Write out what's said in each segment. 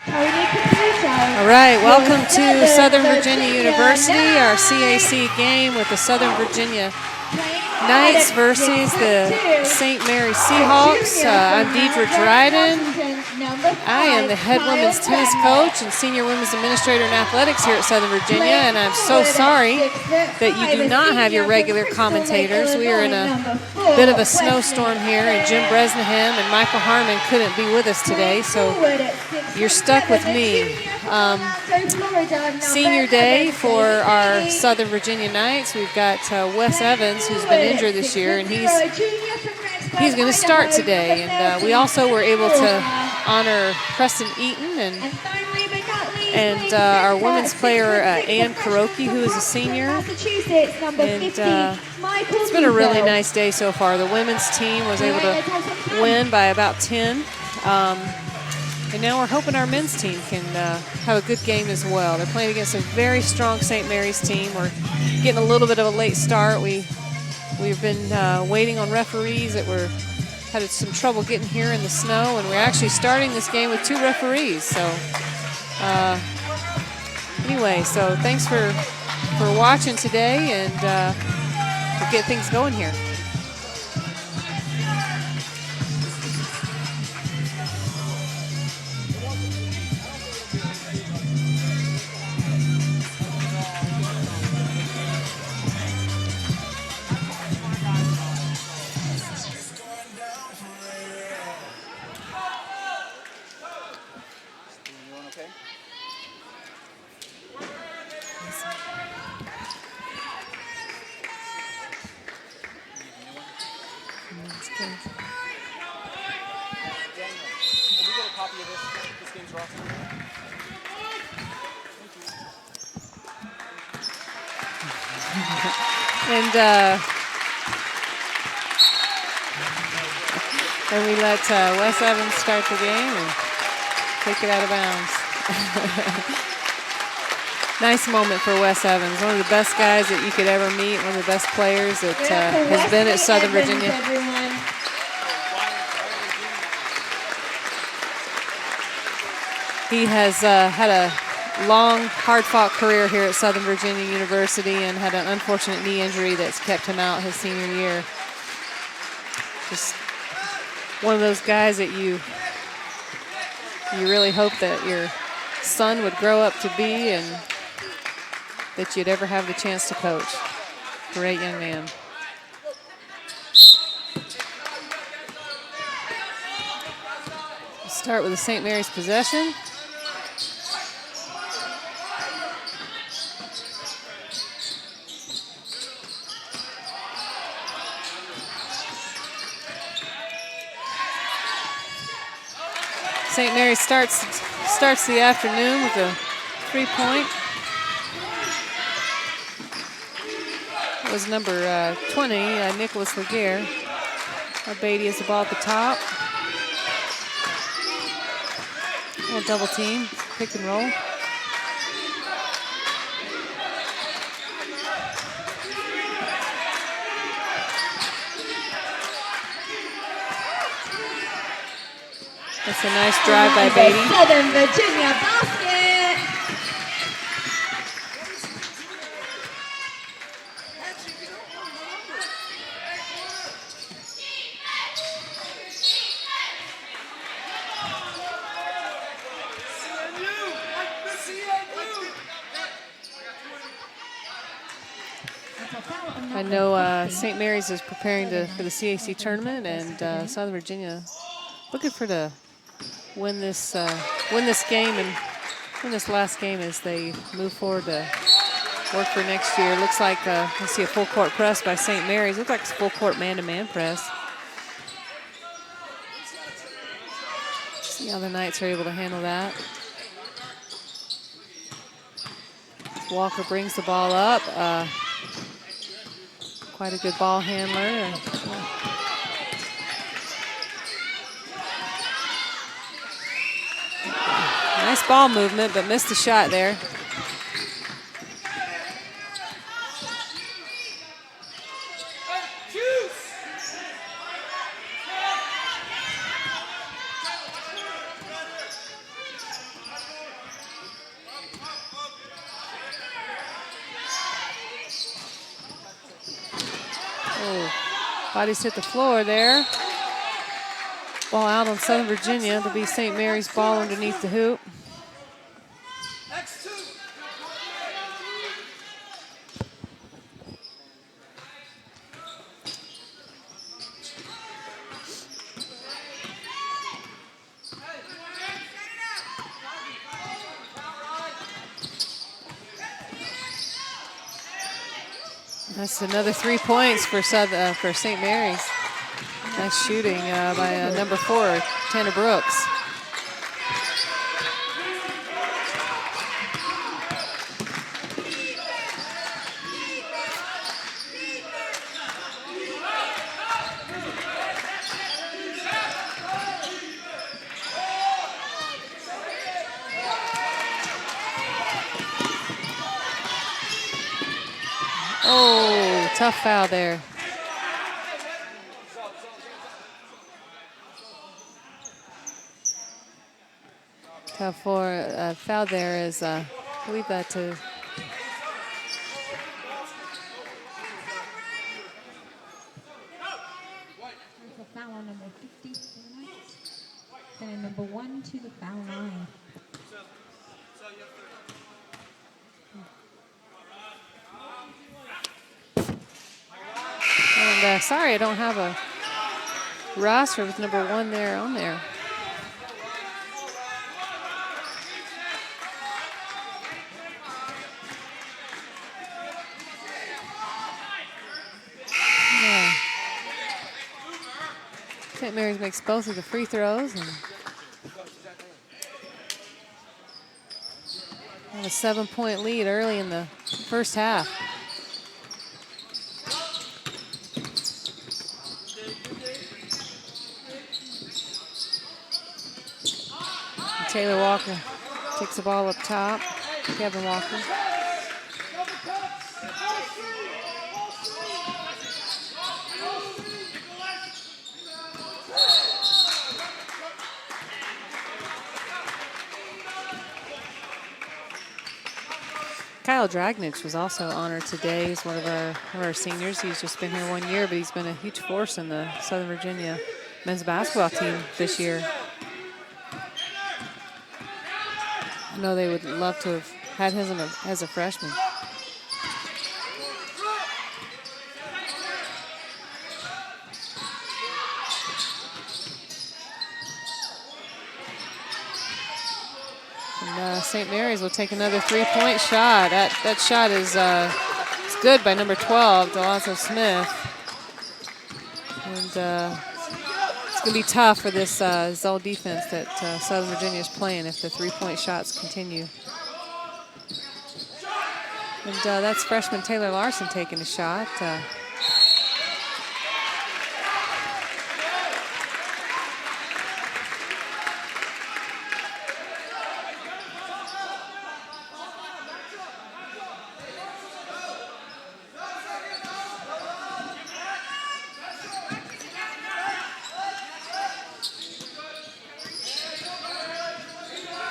All right, welcome to Southern Virginia University, our CAC game with the Southern Virginia Knights versus the St. Mary's Seahawks. I'm Deidre Dryden. I am the head women's tennis coach and senior women's administrator in athletics here at Southern Virginia, and I'm so sorry that you do not have your regular commentators. We are in a bit of a snowstorm here, and Jim Bresnahan and Michael Harmon couldn't be with us today, so you're stuck with me. Senior day for our Southern Virginia Knights. We've got Wes Evans, who's been injured this year, and he's going to start today. And we also were able to honor Preston Eaton and our women's player Ann Kuroki, who is a senior. And it's been a really nice day so far. The women's team was able to win by about 10. And now we're hoping our men's team can have a good game as well. They're playing against a very strong St. Mary's team. We're getting a little bit of a late start. We've been waiting on referees that had some trouble getting here in the snow, and we're actually starting this game with 2 referees. So anyway, so thanks for watching today, and we'll get things going here. And we let Wes Evans start the game and take it out of bounds. Nice moment for Wes Evans, one of the best guys that you could ever meet, one of the best players that has been at Southern Virginia. He has had a long, hard-fought career here at Southern Virginia University and had an unfortunate knee injury that's kept him out his senior year. Just one of those guys that you really hope that your son would grow up to be and that you'd ever have the chance to coach. Great young man. We'll start with the St. Mary's possession. St. Mary's starts the afternoon with a 3-point. It was number 20, Nicholas Laguerre. Beatty has the ball at the top. A double team, pick and roll. That's a nice drive by Beatty. Southern Virginia basket. I know St. Mary's is preparing for the CAC tournament, and Southern Virginia looking for to win this game and win this last game as they move forward to work for next year. Looks like I see a full court press by St. Mary's. Looks like it's a full court man-to-man press. See how the Knights are able to handle that. Walker brings the ball up. Quite a good ball handler. Nice ball movement, but missed the shot there. Bodies hit the floor there. Ball out on Southern Virginia. It'll be St. Mary's ball underneath the hoop. That's another 3 points for St. Mary's. Nice shooting by number 4, Tanner Brooks. Oh, tough foul there. Tough for foul there is, I believe that to. There's a foul on number 50 tonight. And number 1 to the foul line. And sorry, I don't have a roster with number 1 there on there. Yeah. St. Mary's makes both of the free throws and have a 7-point lead early in the first half. Taylor Walker takes the ball up top. Kevin Walker. Kyle Dragnich was also honored today. He's one of our seniors. He's just been here 1 year, but he's been a huge force in the Southern Virginia men's basketball team this year. I know they would love to have had him as a freshman. And St. Mary's will take another 3-point shot. That shot is it's good by number 12, Delazzo Smith. And it's going to be tough for this Zoll defense that Southern Virginia is playing if the 3-point shots continue. And that's freshman Taylor Larson taking a shot.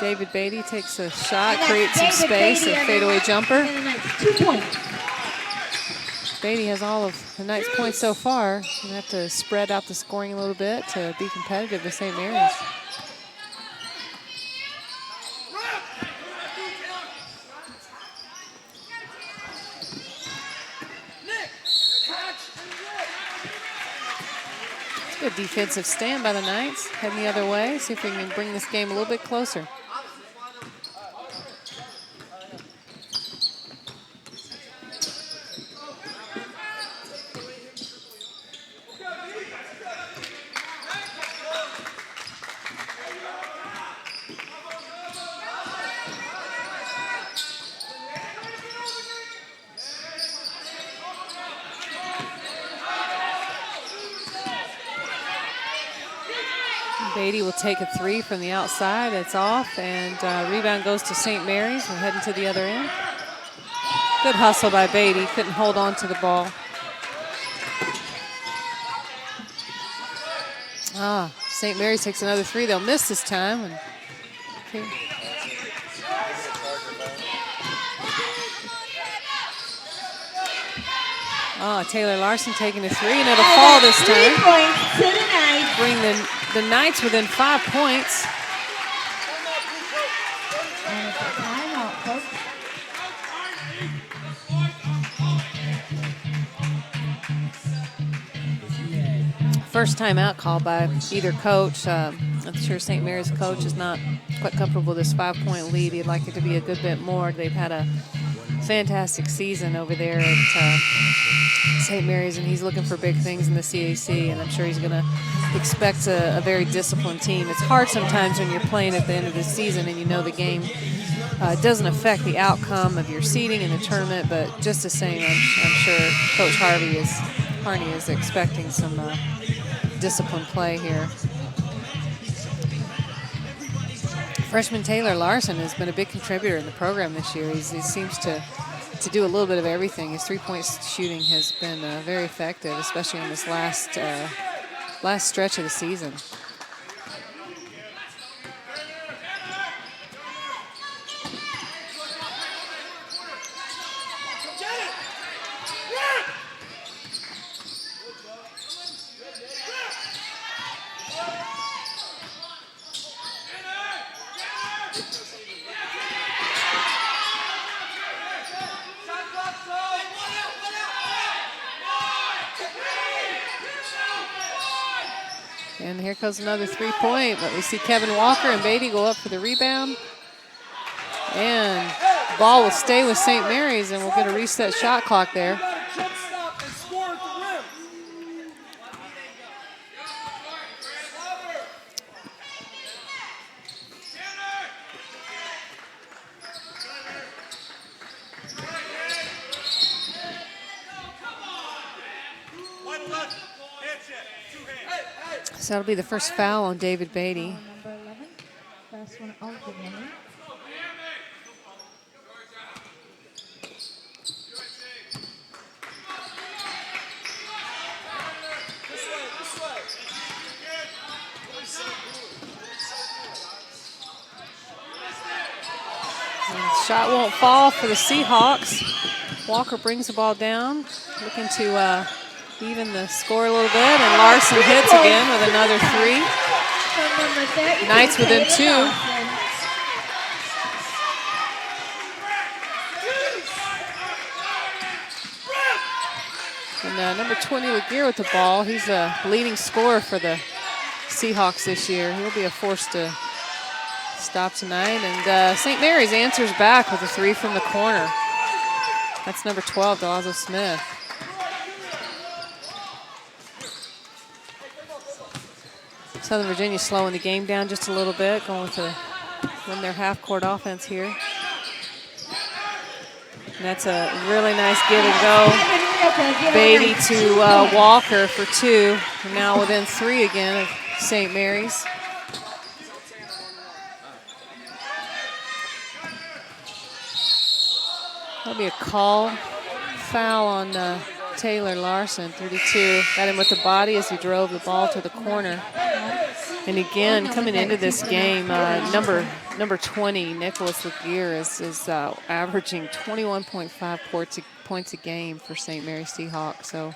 David Beatty takes a shot, creates some space, a fadeaway jumper. 2 points. Beatty has all of the night's points so far. You have to spread out the scoring a little bit to be competitive with St. Mary's. Good defensive stand by the Knights. Heading the other way. See if we can bring this game a little bit closer. Beatty will take a 3 from the outside. It's off, and rebound goes to St. Mary's. We're heading to the other end. Good hustle by Beatty. Couldn't hold on to the ball. St. Mary's takes another 3. They'll miss this time. And, okay. Oh, Taylor Larson taking a 3, and it'll And fall that's this 3 time. points to the Knights. Bring the Knights within 5 points. And it's a timeout, folks. First timeout called by either coach. I'm sure St. Mary's coach is not quite comfortable with this 5-point lead. He'd like it to be a good bit more. They've had a fantastic season over there at St. Mary's, and he's looking for big things in the CAC, and I'm sure he's going to expect a very disciplined team. It's hard sometimes when you're playing at the end of the season and you know the game doesn't affect the outcome of your seeding in the tournament, but just the same, I'm sure Coach Harney is expecting some disciplined play here. Freshman Taylor Larson has been a big contributor in the program this year. He seems to do a little bit of everything. His three-point shooting has been very effective, especially on this last stretch of the season. And here goes another 3-point, but we see Kevin Walker and Beatty go up for the rebound. And the ball will stay with St. Mary's, and we'll get a reset shot clock there. So that'll be the first foul on David Beatty. Number 11, first one of the game. Shot won't fall for the Seahawks. Walker brings the ball down, looking to even the score a little bit, and Larson hits again with another 3. Knights within 2. And number 20, Laguerre with the ball. He's a leading scorer for the Seahawks this year. He'll be a force to stop tonight. And St. Mary's answers back with a 3 from the corner. That's number 12, Delazo Smith. Southern Virginia slowing the game down just a little bit, going with run their half-court offense here. And that's a really nice give and go. Beatty to Walker for 2. And now within 3 again of St. Mary's. That'll be a call. Foul on Taylor Larson, 32. Got him with the body as he drove the ball to the corner. And again, coming into this game, number 20, Nicholas Laguerre, is averaging 21.5 points a game for St. Mary's Seahawks. So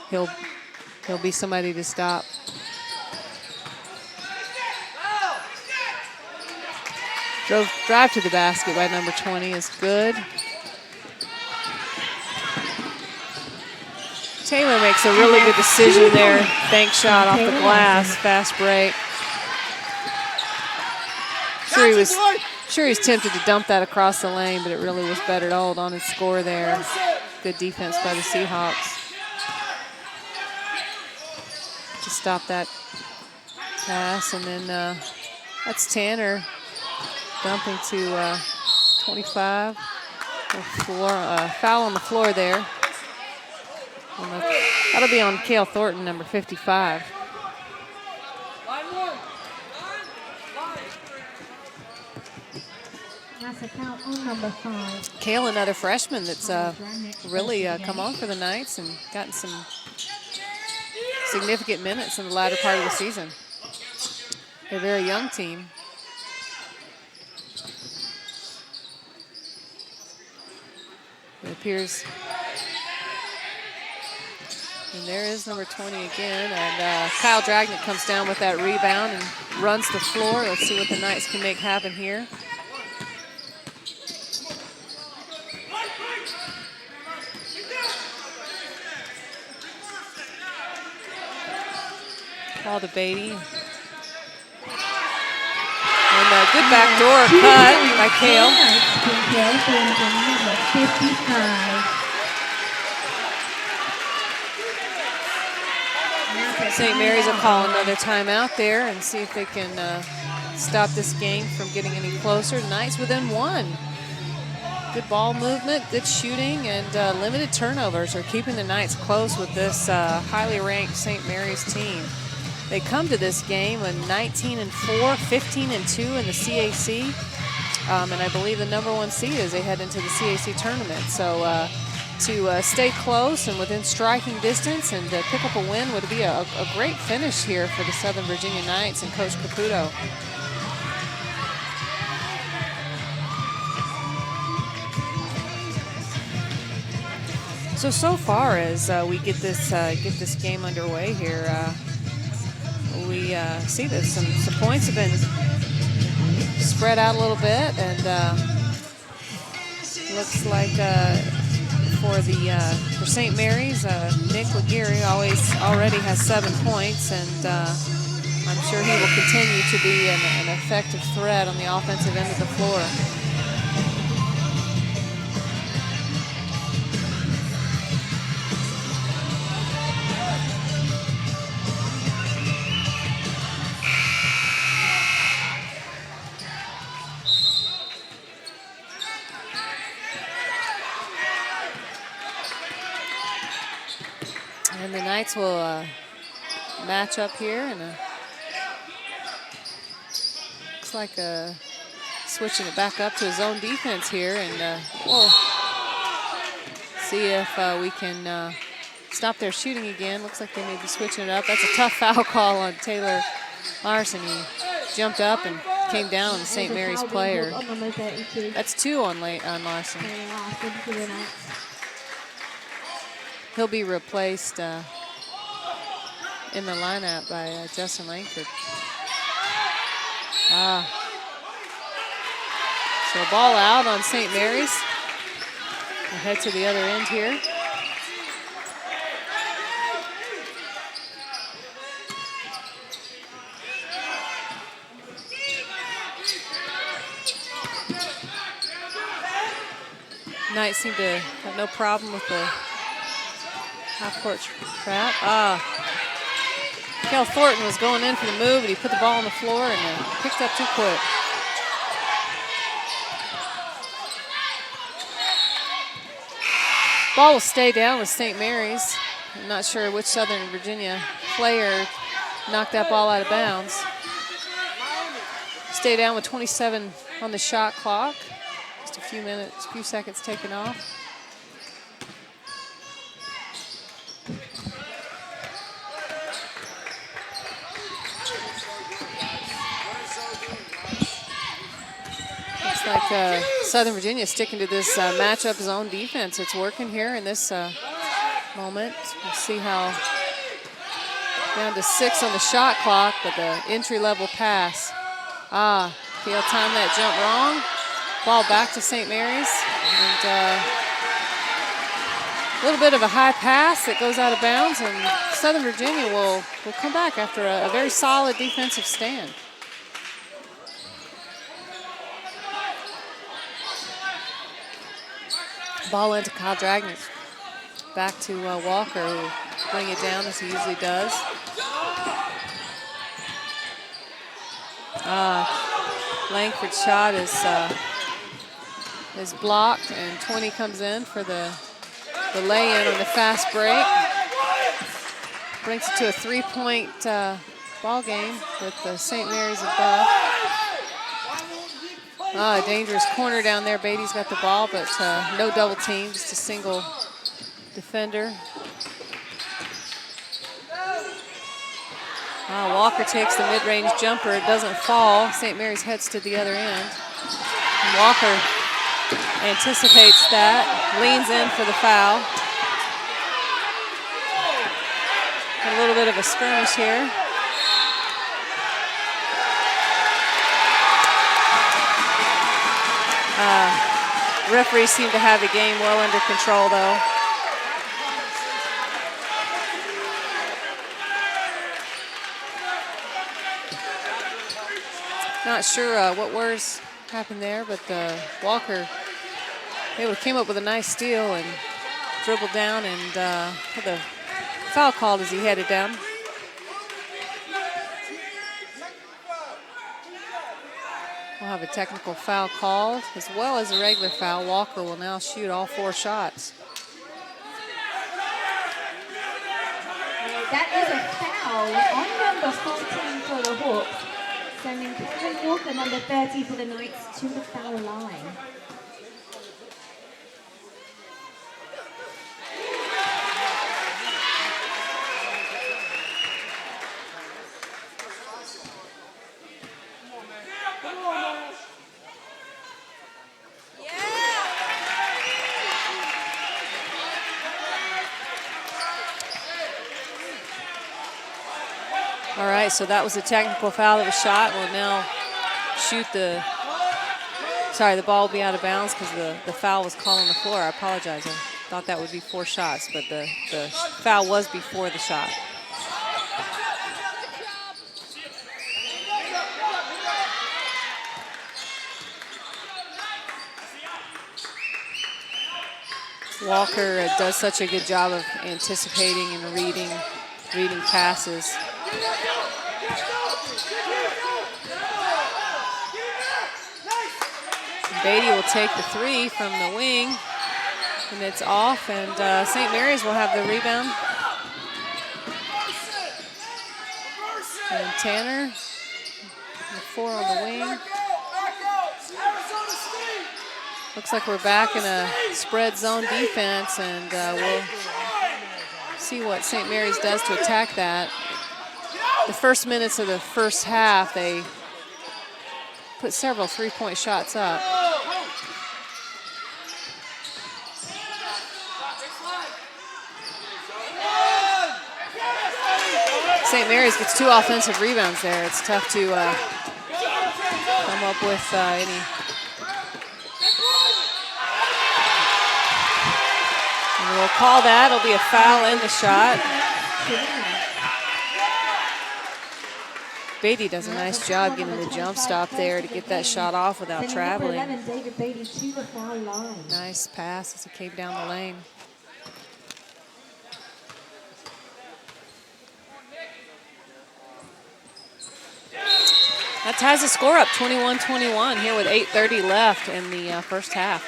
he'll be somebody to stop. Drive to the basket by number 20 is good. Taylor makes a really good decision there. Bank shot off the glass, fast break. Sure he was tempted to dump that across the lane, but it really was better to hold on and score there. Good defense by the Seahawks to stop that pass. And then that's Tanner dumping to 25. Foul on the floor there. That'll be on Cale Thornton, number 55. That's a count on number 5. Cale, another freshman that's really come on for the Knights and gotten some significant minutes in the latter part of the season. They're a very young team. It appears And there is number 20 again. And Kyle Dragnet comes down with that rebound and runs the floor. Let's see what the Knights can make happen here. Ball to Beatty. And a good backdoor cut by Kale. St. Mary's will call another timeout there and see if they can stop this game from getting any closer. Knights within one. Good ball movement, good shooting, and limited turnovers are keeping the Knights close with this highly ranked St. Mary's team. They come to this game with 19-4, 15-2 in the CAC, and I believe the #1 seed as they head into the CAC tournament. So to stay close and within striking distance and to pick up a win would be a great finish here for the Southern Virginia Knights and Coach Caputo. So far as we get this game underway here, we see that some points have been spread out a little bit, and looks like for St. Mary's, Nick Laguerre already has 7 points, and I'm sure he will continue to be an effective threat on the offensive end of the floor. And the Knights will match up here, and looks like switching it back up to his own defense here, and we'll see if we can stop their shooting again. Looks like they may be switching it up. That's a tough foul call on Taylor Larson. He jumped up and came down on the St. Mary's player. That's 2 on Larson. He'll be replaced in the lineup by Justin Langford. So ball out on St. Mary's. We'll head to the other end here. Knights seem to have no problem with the half-court trap. Kel Thornton was going in for the move, but he put the ball on the floor and picked up too quick. Ball will stay down with St. Mary's. I'm not sure which Southern Virginia player knocked that ball out of bounds. Stay down with 27 on the shot clock. Just a few seconds taken off. Looks like Southern Virginia sticking to this matchup zone defense. It's working here in this moment. We'll see how down to 6 on the shot clock, but the entry-level pass. He'll time that jump wrong. Ball back to St. Mary's. And a little bit of a high pass that goes out of bounds, and Southern Virginia will come back after a very solid defensive stand. Ball into Kyle Dragnet. Back to Walker, who will bring it down as he usually does. Langford's shot is blocked, and 20 comes in for the lay-in on the fast break. Brings it to a 3-point ball game with the St. Mary's above. A dangerous corner down there. Beatty's got the ball, but no double team, just a single defender. Walker takes the mid-range jumper. It doesn't fall. St. Mary's heads to the other end. And Walker anticipates that, leans in for the foul. A little bit of a skirmish here. Referees seem to have the game well under control, though. Not sure what words happened there, but Walker came up with a nice steal and dribbled down and had the foul called as he headed down. We'll have a technical foul called as well as a regular foul. Walker will now shoot all 4 shots. That is a foul on number 14 for the Hawks, sending Kevin Walker, number 30 for the Knights, to the foul line. All right, so that was a technical foul that was shot. We'll now shoot the ball will be out of bounds because the foul was called on the floor. I apologize. I thought that would be 4 shots, but the foul was before the shot. Walker does such a good job of anticipating and reading passes. Beatty will take the 3 from the wing, and it's off, and St. Mary's will have the rebound. And Tanner, the 4 on the wing. Looks like we're back in a spread zone defense, and we'll see what St. Mary's does to attack that. The first minutes of the first half, they put several 3-point shots up. St. Mary's gets 2 offensive rebounds there. It's tough to come up with any. And we'll call that. It'll be a foul in the shot. Beatty does a nice job getting the jump stop there to get that shot off without traveling. Nice pass as he came down the lane. That ties the score up 21-21 here with 8:30 left in the first half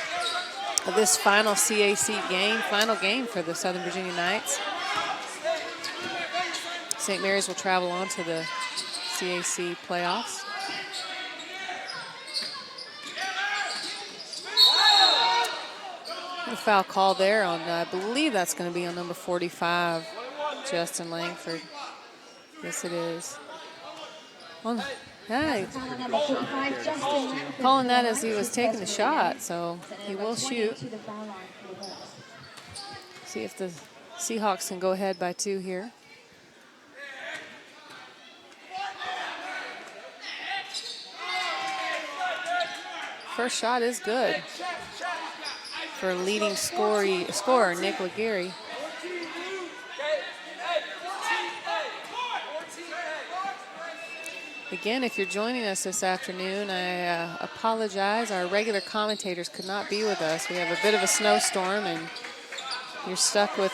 of this final CAC game, final game for the Southern Virginia Knights. St. Mary's will travel on to the CAC playoffs. A foul call there on, I believe that's going to be on number 45, Justin Langford. Yes, it is. Hey, calling that as he was taking the shot, so he will shoot. See if the Seahawks can go ahead by 2 here. First shot is good for leading scorer Nick Laguerre. Again, if you're joining us this afternoon, I apologize. Our regular commentators could not be with us. We have a bit of a snowstorm, and you're stuck with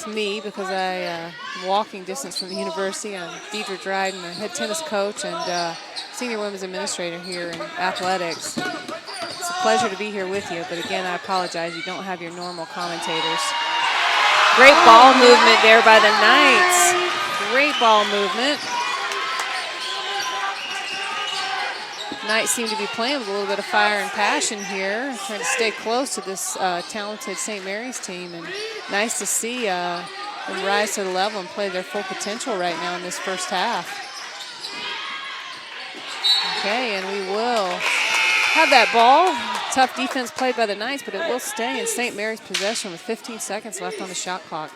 me because I'm walking distance from the university. I'm Deidre Dryden, the head tennis coach and senior women's administrator here in athletics. It's a pleasure to be here with you, but again, I apologize. You don't have your normal commentators. Great ball movement there by the Knights. Great ball movement. Knights seem to be playing with a little bit of fire and passion here, trying to stay close to this talented St. Mary's team. And nice to see them rise to the level and play their full potential right now in this first half. Okay, and we will have that ball. Tough defense played by the Knights, but it will stay in St. Mary's possession with 15 seconds left on the shot clock.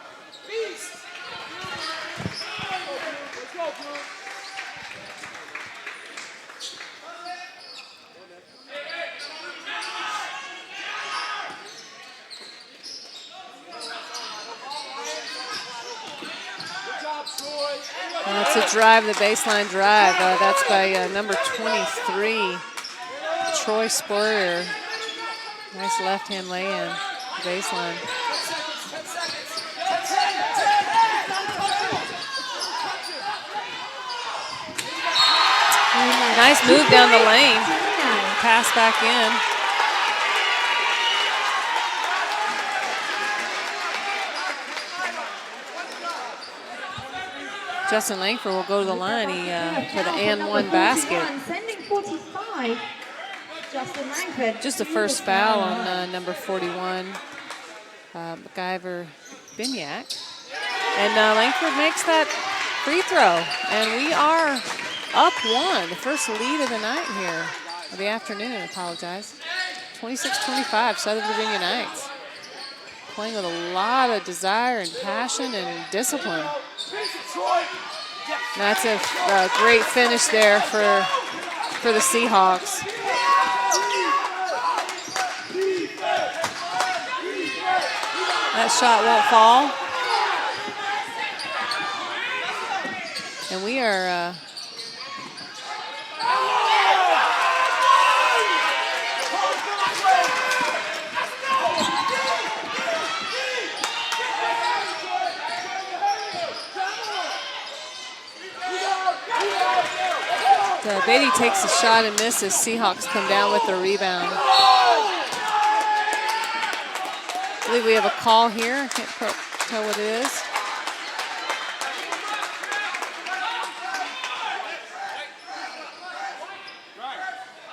to drive the baseline drive. That's by number 23, Troy Spurrier. Nice left-hand lay-in, baseline. Nice move down the lane. Pass back in. Justin Langford will go to the line for the and one basket. Sending 45. Justin Langford. Just the first foul on number 41, MacGyver Biniak. And Langford makes that free throw. And we are up one, the first lead of the night here, of the afternoon, I apologize. 26-25, Southern Virginia Knights. Playing with a lot of desire and passion and discipline. That's a great finish there for the Seahawks. That shot won't fall. And we are Beatty takes a shot and misses. Seahawks come down with the rebound. I believe we have a call here. I can't tell what it is.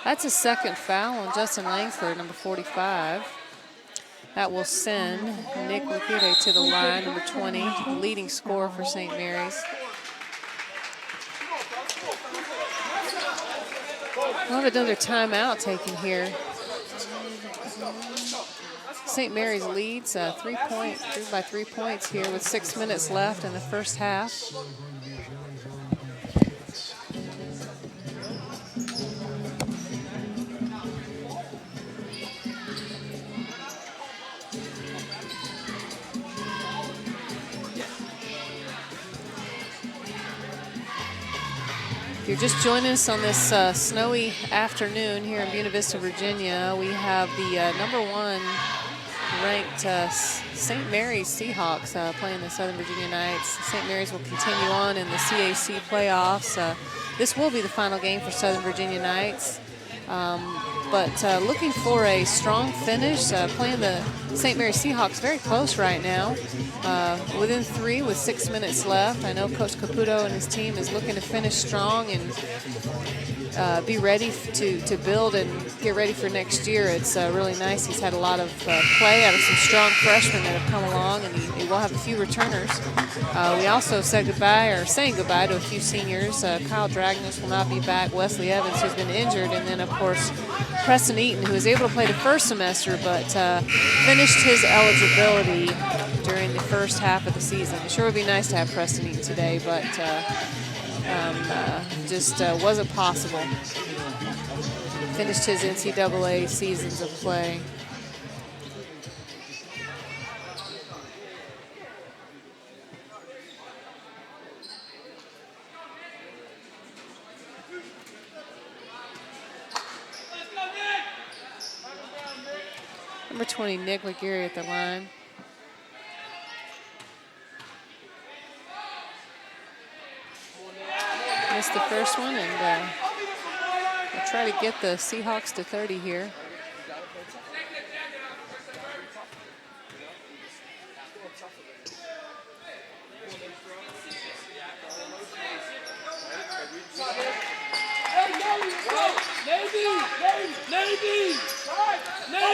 That's a second foul on Justin Langford, number 45. That will send Nick Lupite to the line, number 20, the leading scorer for St. Mary's. We'll have another timeout taken here. St. Mary's leads by 3 points here with 6 minutes left in the first half. If you're just joining us on this snowy afternoon here in Buena Vista, Virginia, we have the number 1 ranked St. Mary's Seahawks playing the Southern Virginia Knights. St. Mary's will continue on in the CAC playoffs. This will be the final game for Southern Virginia Knights. But looking for a strong finish, playing the St. Mary's Seahawks very close right now, within 3 with 6 minutes left. I know Coach Caputo and his team is looking to finish strong and be ready to build and get ready for next year. It's really nice. He's had a lot of play out of some strong freshmen that have come along, and he will have a few returners. We also said goodbye, or saying goodbye, to a few seniors. Kyle Dragnos will not be back. Wesley Evans, who's been injured, and then, of course, Preston Eaton, who was able to play the first semester but finished his eligibility during the first half of the season. It sure would be nice to have Preston Eaton today, but just wasn't possible. Finished his NCAA seasons of play. Number 20, Nick McGarry at the line. Missed the first one, and we'll try to get the Seahawks to 30 here.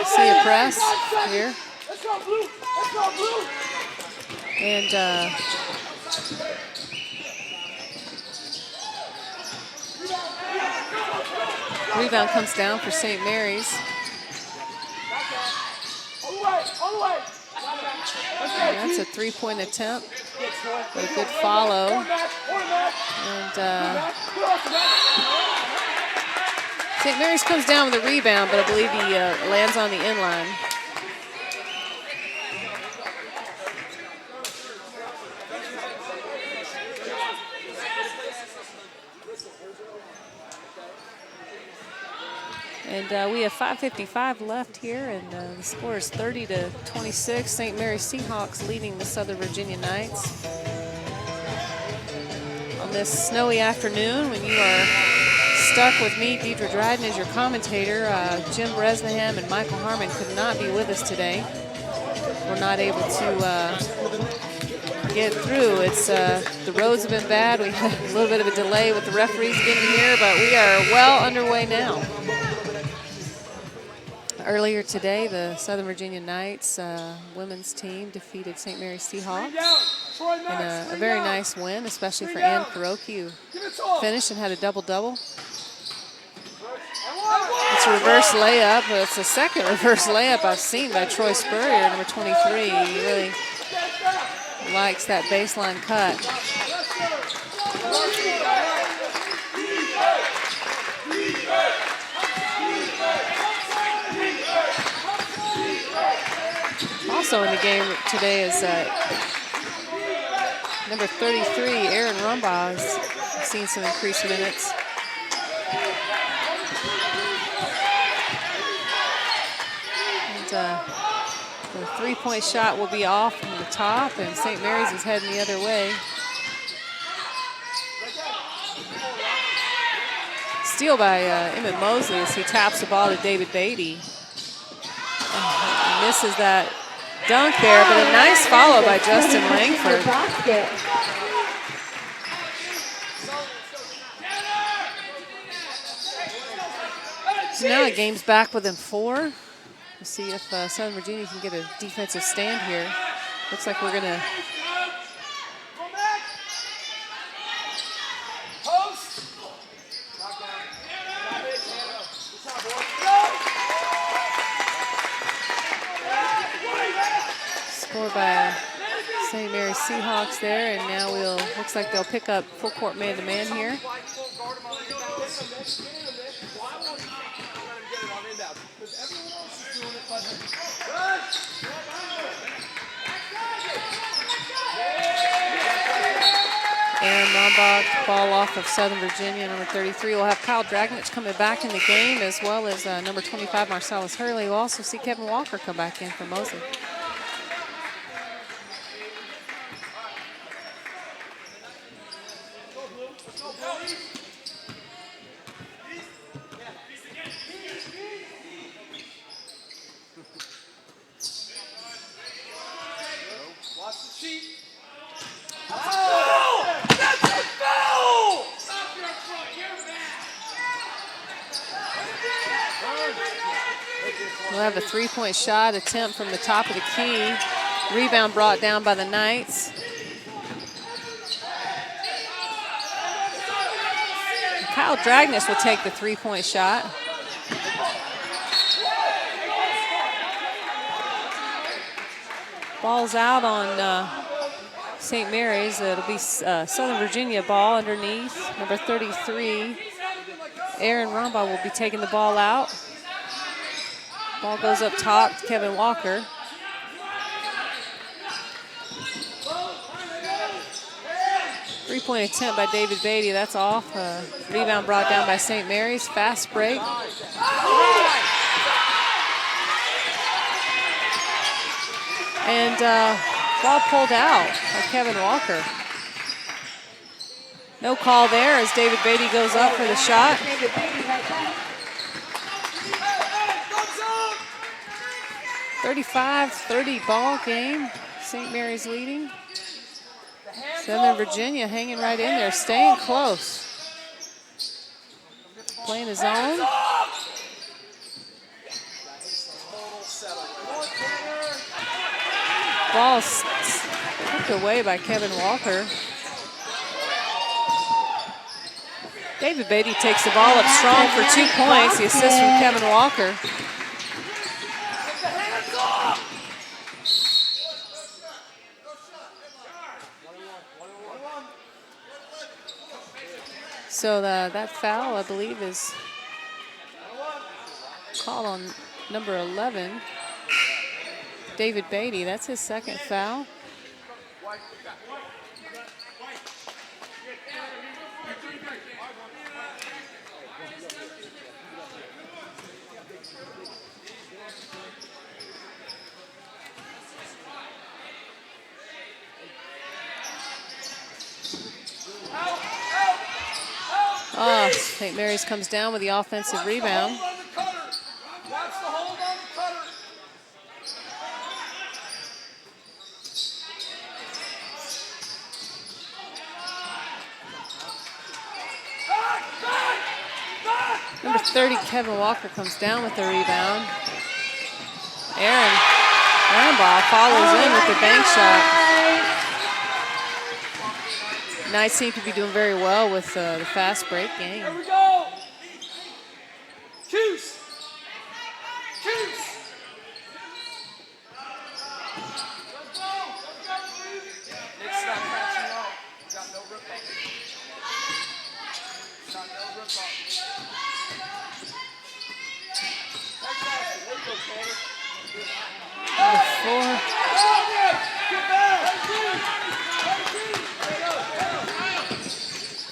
See a press here. And rebound comes down for St. Mary's. And that's a three-point attempt. A good follow. And St. Mary's comes down with a rebound, but I believe he lands on the inline. And we have 5:55 left here, and the score is 30-26. St. Mary's Seahawks leading the Southern Virginia Knights. On this snowy afternoon, when you are stuck with me, Deidre Dryden, as your commentator, Jim Bresnahan and Michael Harmon could not be with us today. We're not able to get through. It's the roads have been bad. We had a little bit of a delay with the referees getting here, but we are well underway now. Earlier today, the Southern Virginia Knights women's team defeated St. Mary's Seahawks in a very nice win, especially for Ann Kuroki, who finished and had a double-double. It's a reverse layup. It's the second reverse layup I've seen by Troy Spurrier, number 23. He really likes that baseline cut. Also in the game today is number 33, Aaron Rumbaugh, has seen some increased minutes. And the three-point shot will be off from the top, and St. Mary's is heading the other way. Steal by Emmett Mosley as he taps the ball to David Beatty. He misses that dunk there, but a nice follow by Justin Langford. So now the game's back within 4. We'll see if Southern Virginia can get a defensive stand here. Looks like we're gonna score by St. Mary's Seahawks there, and now looks like they'll pick up full court man-to-man here. Aaron Rombach, ball off of Southern Virginia, number 33. We'll have Kyle Dragnich coming back in the game, as well as number 25, Marcellus Hurley. We'll also see Kevin Walker come back in for Mosley. We'll have a three-point shot attempt from the top of the key. Rebound brought down by the Knights. Kyle Dragness will take the three-point shot. Ball's out on St. Mary's. It'll be Southern Virginia ball underneath. Number 33, Aaron Rumbaugh, will be taking the ball out. Ball goes up top to Kevin Walker. Three-point attempt by David Beatty. That's off. Rebound brought down by St. Mary's. Fast break. And ball pulled out by Kevin Walker. No call there as David Beatty goes up for the shot. 35-30 ball game. St. Mary's leading. Southern Virginia hanging right in there, staying close. Playing his own. Ball took away by Kevin Walker. David Beatty takes the ball up strong for 2 points. The assist from Kevin Walker. So that foul, I believe, is called on number 11, David Beatty. That's his second foul. Oh, St. Mary's comes down with the offensive rebound. Number 30, Kevin Walker, comes down with the rebound. Aaron Ramball follows in with the bank shot. Knights seem to be doing very well with the fast break game. Here we go. Choose. Choose. Let's go. Nick's not catching on. Got no rip up. Got no rip up. Number 4.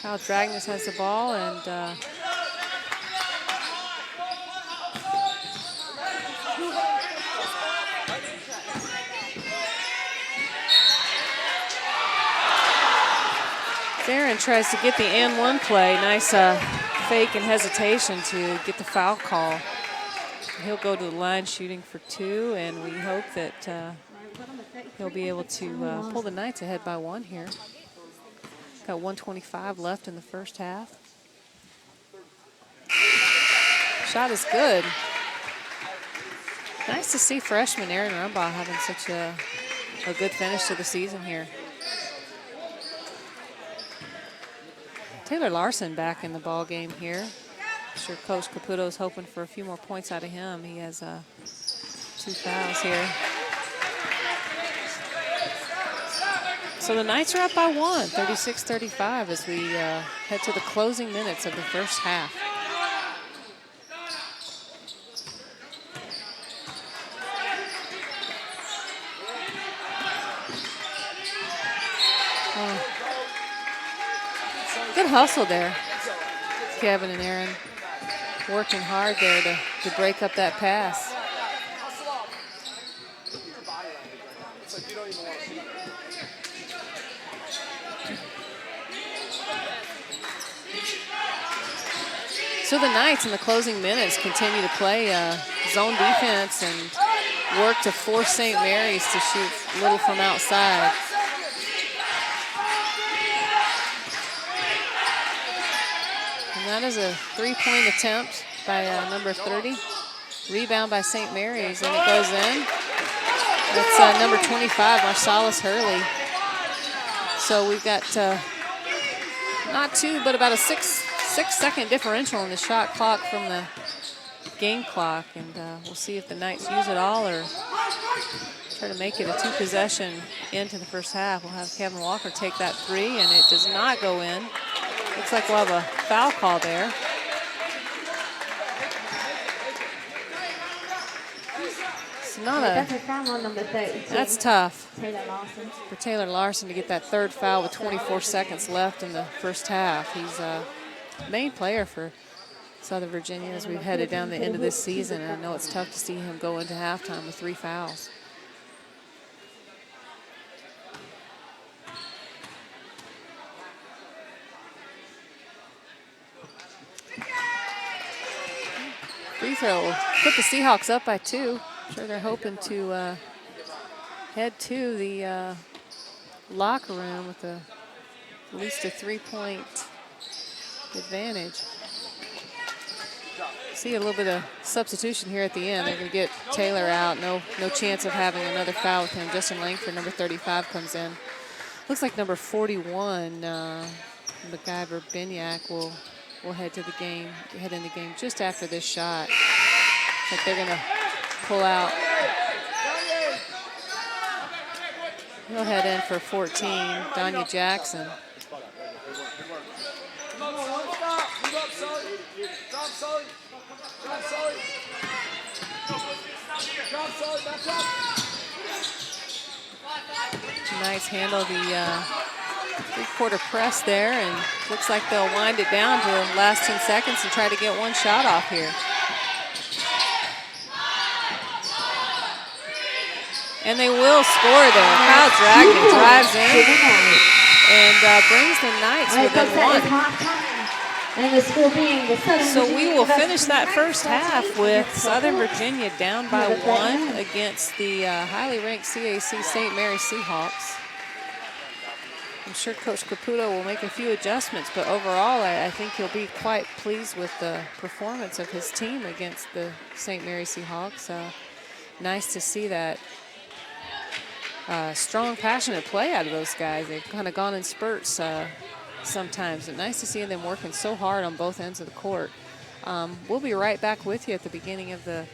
Kyle Dragnes has the ball, and Aaron tries to get the and one play. Nice fake and hesitation to get the foul call. He'll go to the line shooting for 2, and we hope that he'll be able to pull the Knights ahead by 1 here. Got 1:25 left in the first half. Shot is good. Nice to see freshman Aaron Rumbaugh having such a good finish to the season here. Taylor Larson back in the ball game here. I'm sure Coach Caputo's hoping for a few more points out of him. He has 2 fouls here. So the Knights are up by 1, 36-35, as we head to the closing minutes of the first half. Good hustle there. Kevin and Aaron working hard there to break up that pass. So the Knights in the closing minutes continue to play zone defense and work to force St. Mary's to shoot a little from outside. And that is a 3-point attempt by number 30. Rebound by St. Mary's, and it goes in. That's number 25, Marsalis Hurley. So we've got not 2, but about a 6-second differential in the shot clock from the game clock. And we'll see if the Knights use it all or try to make it a 2-possession into the first half. We'll have Kevin Walker take that 3, and it does not go in. Looks like we'll have a foul call there. It's not That's a foul on number 32. That's tough Taylor Larson. for Taylor Larson to get that 3rd foul with 24 seconds left in the first half. He's a main player for Southern Virginia as we've headed down the end of this season, and I know it's tough to see him go into halftime with 3 fouls. Free throw will put the Seahawks up by 2. I'm sure they're hoping to head to the locker room with at least a 3-point advantage. See a little bit of substitution here at the end. They're going to get Taylor out. No chance of having another foul with him. Justin Langford, number 35, comes in. Looks like number 41, MacGyver Binyak, will head in the game just after this shot. Like they're going to pull out. He'll head in for 14, Danya Jackson. Nice handle the 3-quarter press there, and looks like they'll wind it down to the last 10 seconds and try to get one shot off here. And they will score there. Kyle Dragnes drives in and brings the Knights within 1. And the score being the Southern So Virginia we will University finish that Knights first half 38 with against Southern Hawks. Virginia down by Number 1 39. against the highly ranked CAC St. Mary Seahawks. I'm sure Coach Caputo will make a few adjustments, but overall I think he'll be quite pleased with the performance of his team against the St. Mary Seahawks. Nice to see that strong, passionate play out of those guys. They've kind of gone in spurts sometimes, and nice to see them working so hard on both ends of the court. We'll be right back with you at the beginning of the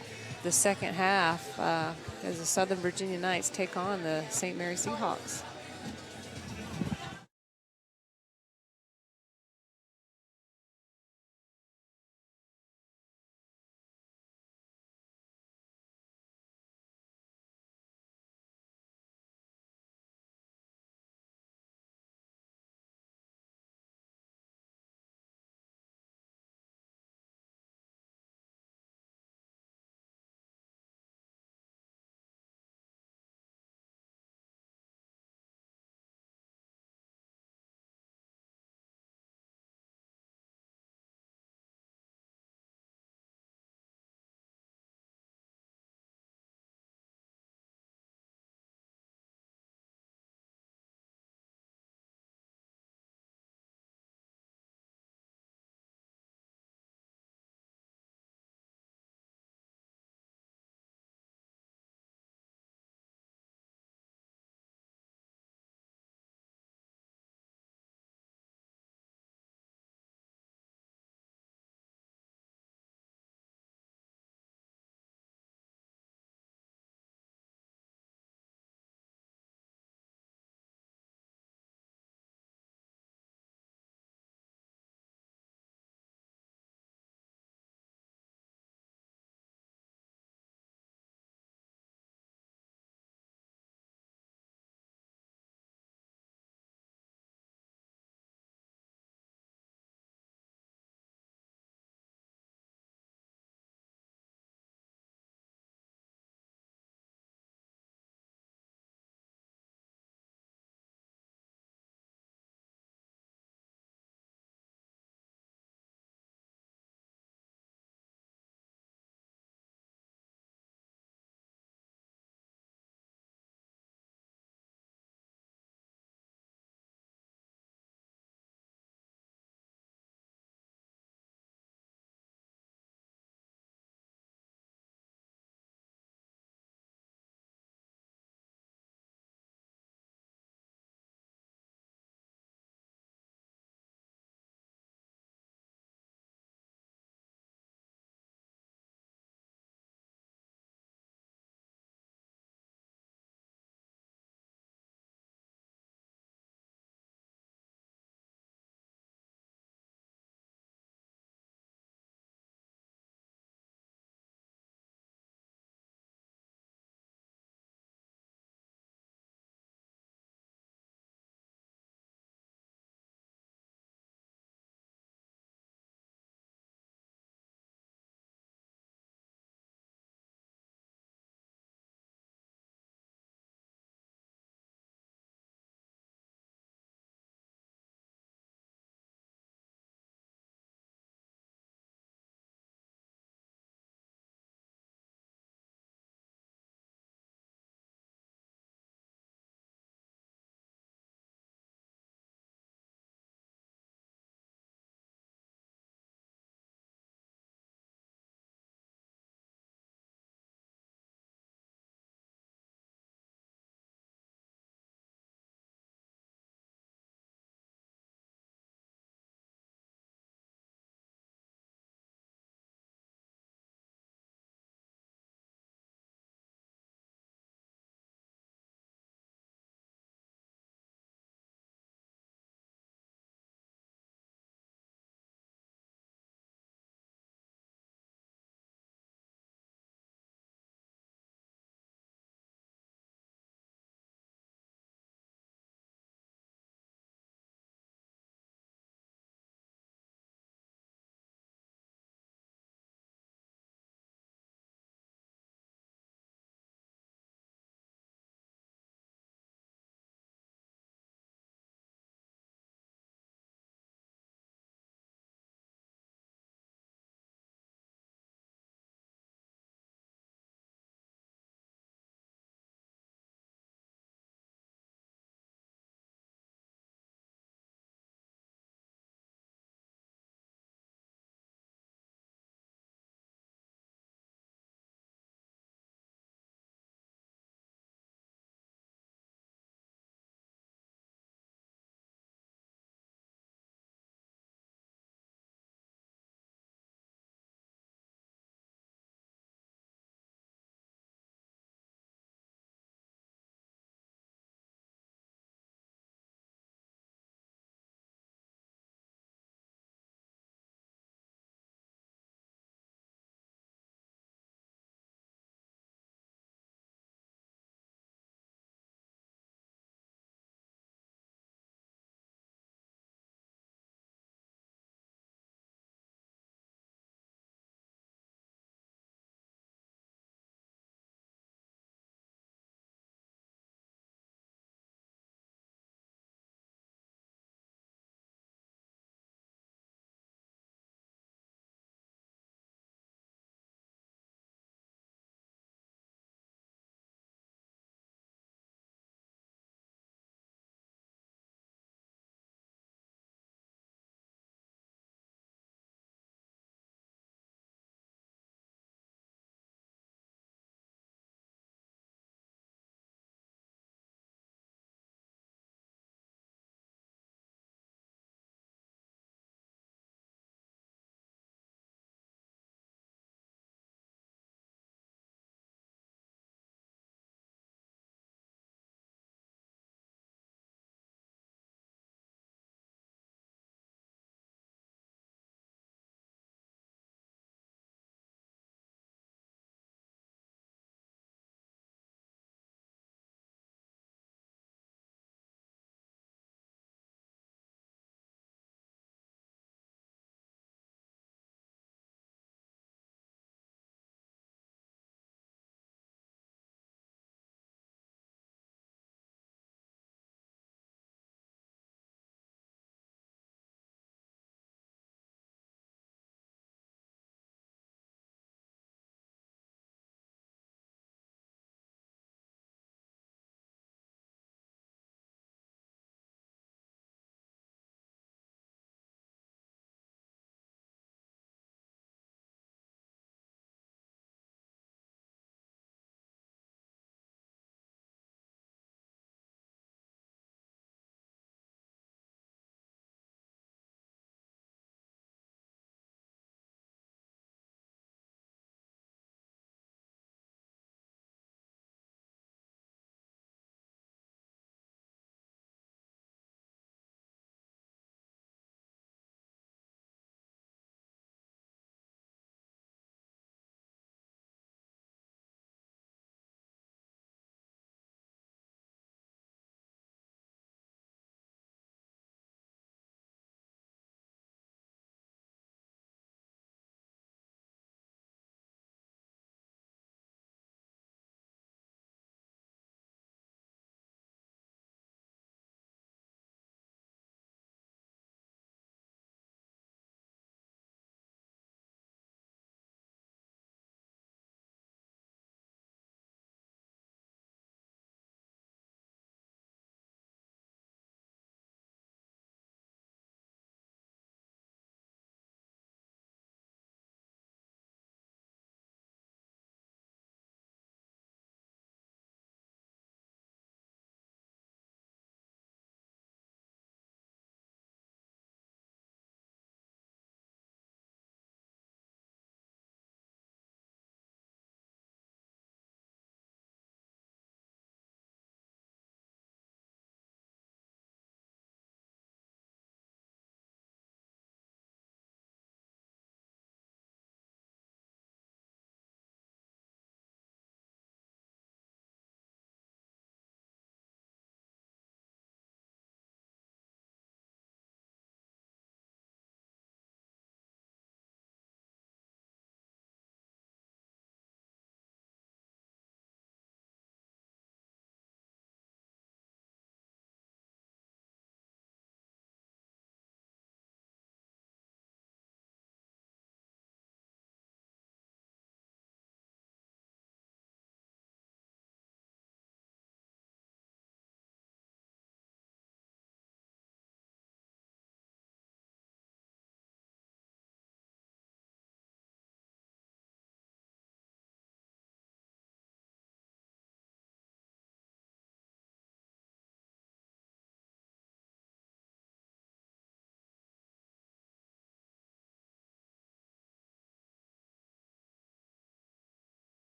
second half as the Southern Virginia Knights take on the St. Mary Seahawks.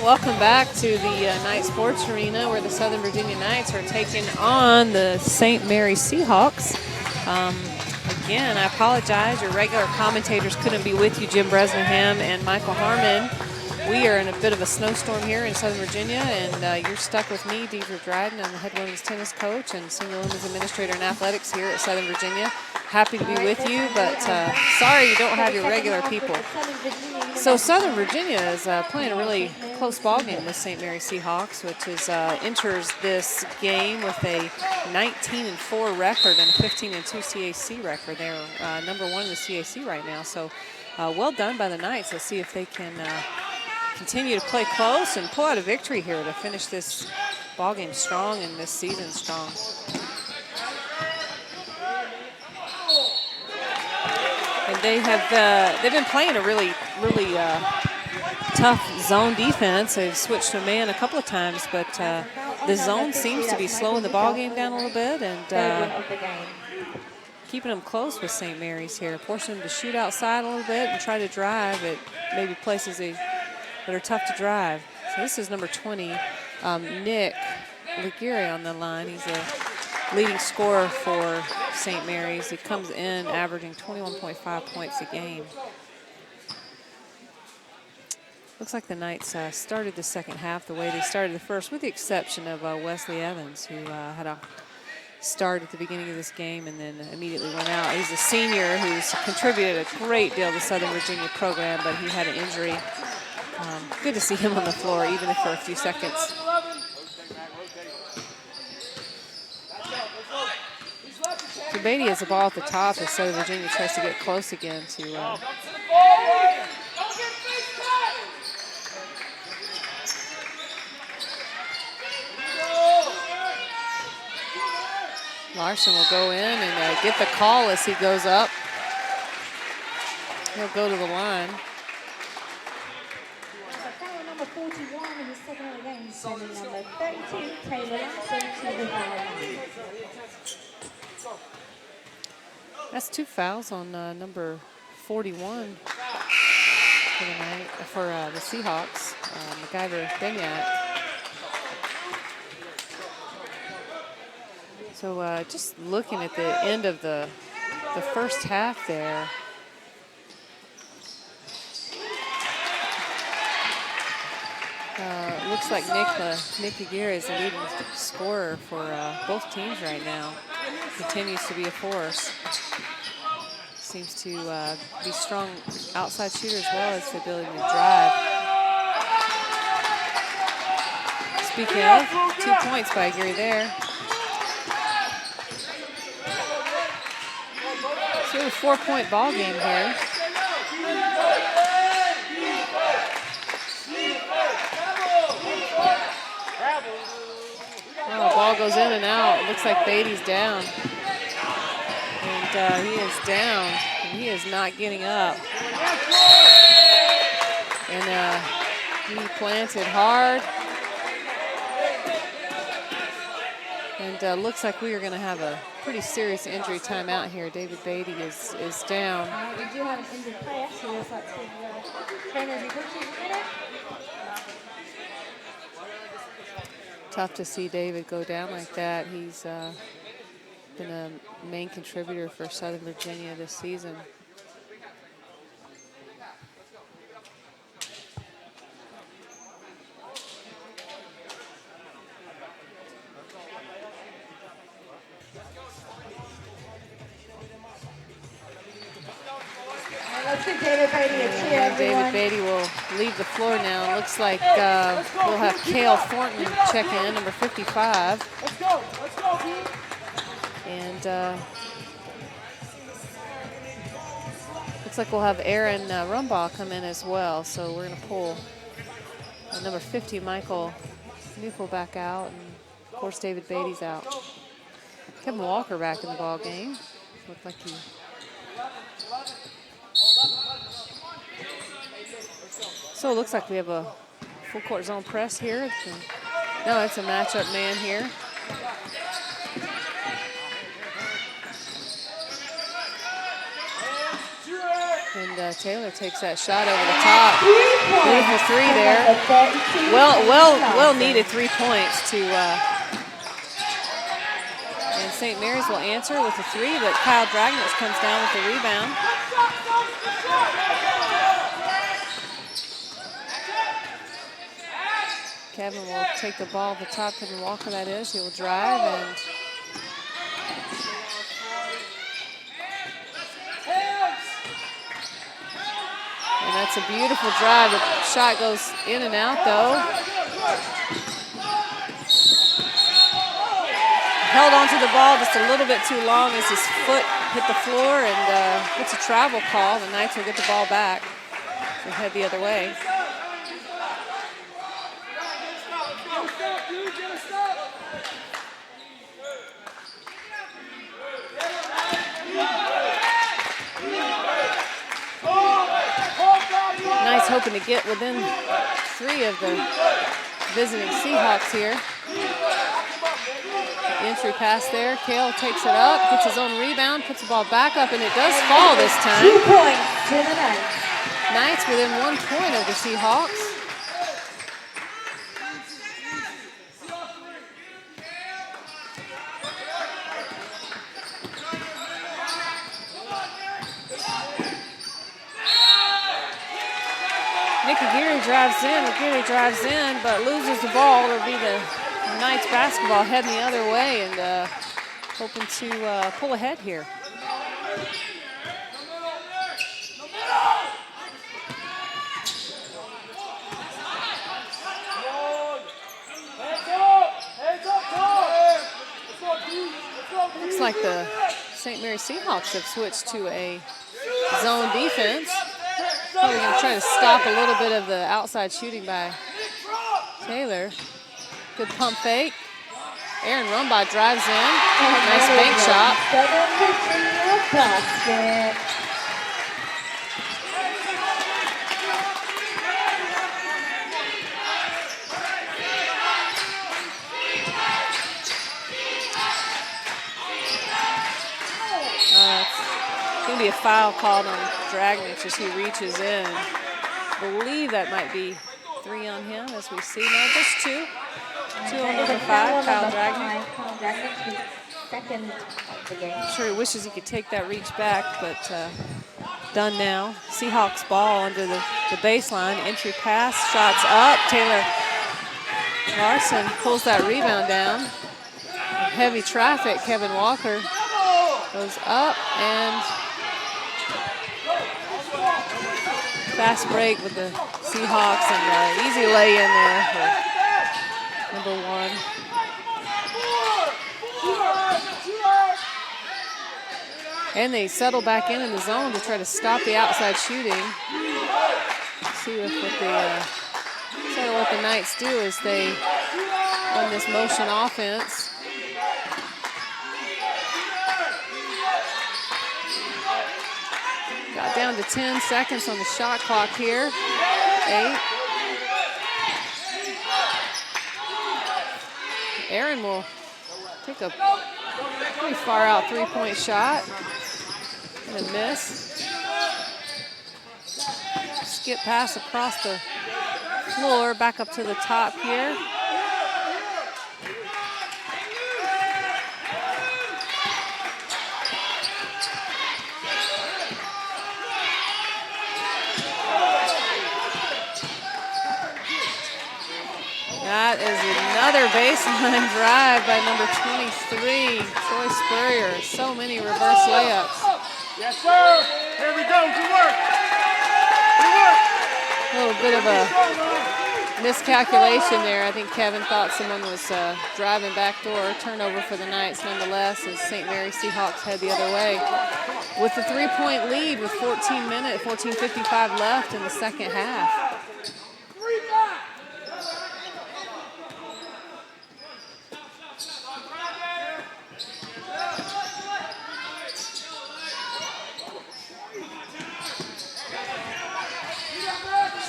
welcome back to the Knight Sports Arena where the Southern Virginia Knights are taking on the St. Mary's Seahawks. Again, I apologize. Your regular commentators couldn't be with you, Jim Bresnahan and Michael Harmon. We are in a bit of a snowstorm here in Southern Virginia, and you're stuck with me, Deidre Dryden. I'm the head women's tennis coach and senior women's administrator in athletics here at Southern Virginia. Happy to be with you, but sorry you don't have your regular people. So Southern Virginia is playing a really close ball game with St. Mary's Seahawks, which is enters this game with a 19-4 record and a 15-2 CAC record. They're number one in the CAC right now. So well done by the Knights. Let's see if they can continue to play close and pull out a victory here to finish this ball game strong and this season strong. And they have they've been playing a really tough zone defense. They've switched to man a couple of times, but the zone seems to be slowing the ball game down a little bit and keeping them close with St. Mary's here, forcing them to shoot outside a little bit and try to drive at maybe places that are tough to drive. So this is number 20, Nick Liguri on the line. He's a leading scorer for St. Mary's. He comes in averaging 21.5 points a game. Looks like the Knights started the second half the way they started the first, with the exception of Wesley Evans, who had a start at the beginning of this game and then immediately went out. He's a senior who's contributed a great deal to the Southern Virginia program, but he had an injury. Good to see him on the floor, even if for a few seconds. So Beatty has the ball at the top as Southern Virginia tries to get close again to Larson will go in and get the call as he goes up. He'll go to the line. Foul number 41 in the second of the game, sending number 32, Taylor Larson, to the foul line. That's 2 fouls on number 41 for the night for the Seahawks, MacGyver Benyat. So just looking at the end of the first half there. Looks like Nick Aguirre is the leading scorer for both teams right now. Continues to be a force. Seems to be strong outside shooter as well as the ability to drive. Speaking of, 2 points by Aguirre there. So we have a 4-point ball game here. Oh, the ball goes in and out. It looks like Beatty's down. And he is down, and he is not getting up. And he planted hard. And looks like we are going to have a pretty serious injury timeout here. David Beatty is down. We do have an injured player, so we'll start to take trainers and coaches in a minute. Tough to see David go down like that. He's been a main contributor for Southern Virginia this season. Let's give David Beatty a cheer, everyone. David Beatty will leave the floor now. Looks like we'll have Cale Thornton check in, number 55. Let's go, team. And looks like we'll have Aaron Rumbaugh come in as well. So we're going to pull number 50, Michael Neufel, back out. And of course, David Beatty's out. Kevin Walker back in the ball game. Looked like he... So it looks like we have a full court zone press here. No, it's a matchup man here. And Taylor takes that shot over the top. 3 points. Beautiful three there. Number 32, Well needed 3 points to. And St. Mary's will answer with a 3, but Kyle Dragnich comes down with the rebound. Kevin will take the ball at the top. Kevin Walker, that is. He will drive and. And that's a beautiful drive. The shot goes in and out, though. Held onto the ball just a little bit too long as his foot hit the floor, and it's a travel call. The Knights will get the ball back and head the other way. Knights hoping to get within 3 of the visiting Seahawks here. Entry pass there. Kale takes it up, gets his own rebound, puts the ball back up, and it does fall this time. 2 points to the Knights. Knights within 1 point of the Seahawks. Nick Aguirre drives in, but loses the ball. It'll be the Knights basketball heading the other way and hoping to pull ahead here. Looks like the St. Mary Seahawks have switched to a zone defense. Probably going to try to stop a little bit of the outside shooting by Taylor. Good pump fake. Aaron Rumbaugh drives in. Nice bank shot. Basket. It's going to be a foul called on Dragnich as he reaches in. I believe that might be 3 on him as we see now. Just 2. 2 on number 5, Kyle Dragnich. Kyle Dragnich, second of the game. I'm sure he wishes he could take that reach back, but done now. Seahawks ball under the baseline. Entry pass, shots up. Taylor Larson pulls that rebound down. Heavy traffic. Kevin Walker goes up and fast break with the Seahawks and easy lay in there for number 1. And they settle back in the zone to try to stop the outside shooting. See if what the Knights do is they run this motion offense. Got down to 10 seconds on the shot clock here. 8. Aaron will take a pretty far out 3-point shot. And a miss. Skip pass across the floor, back up to the top here. That is another baseline drive by number 23, Troy Spurrier. So many reverse layups. Yes, sir. Here we go. Good work. Good work. A little bit of a miscalculation there. I think Kevin thought someone was driving backdoor. Turnover for the Knights nonetheless as St. Mary Seahawks head the other way. With the 3-point lead with 14:55 left in the second half.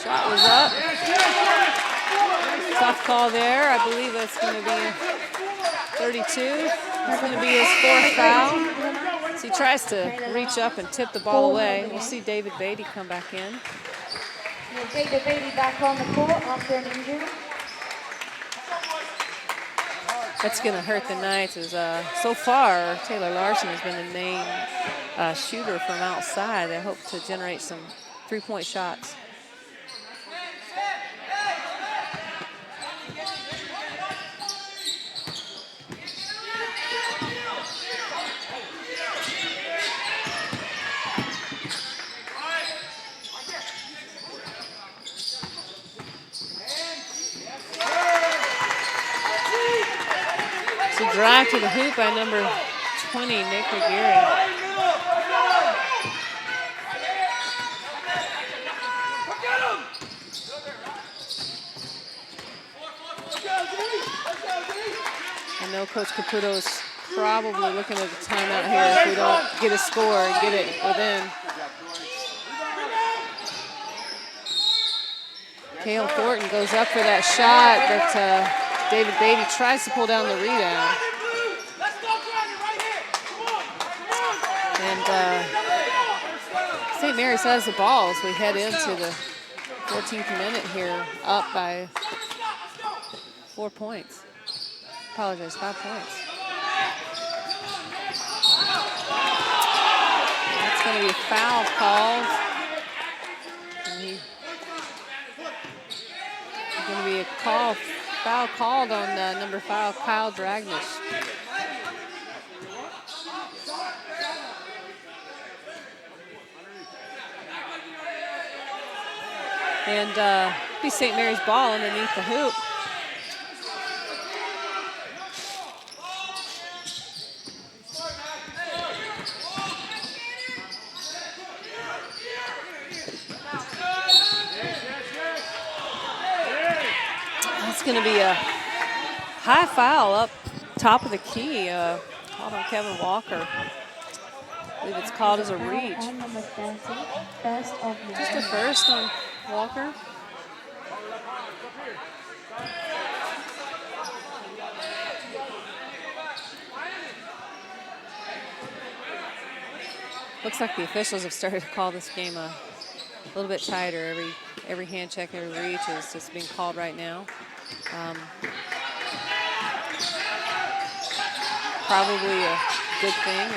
Shot was up. Tough call there. I believe that's going to be 32. It's going to be his 4th foul. He tries to reach up and tip the ball away. We'll see David Beatty come back in. David Beatty back on the court after an injury. That's going to hurt the Knights as so far Taylor Larson has been the main shooter from outside. They hope to generate some three-point shots. So drive to the hoop by number 20, Nick Aguirre. I know Coach Caputo is probably looking at the timeout here if we don't get a score and get it within. Cale Thornton goes up for that shot, but David Beatty tries to pull down the rebound. And St. Mary's has the ball as we head into the 14th minute here, up by 4 points. Apologize, 5 points. That's going to be a foul called. And going to be a foul called on number 5, Kyle Dragnish. And be St. Mary's ball underneath the hoop. That's going to be a high foul up top of the key, called on Kevin Walker. I believe it's called as a reach. Just a first on Walker. Looks like the officials have started to call this game a little bit tighter. Every hand check, every reach is just being called right now. Probably a good thing.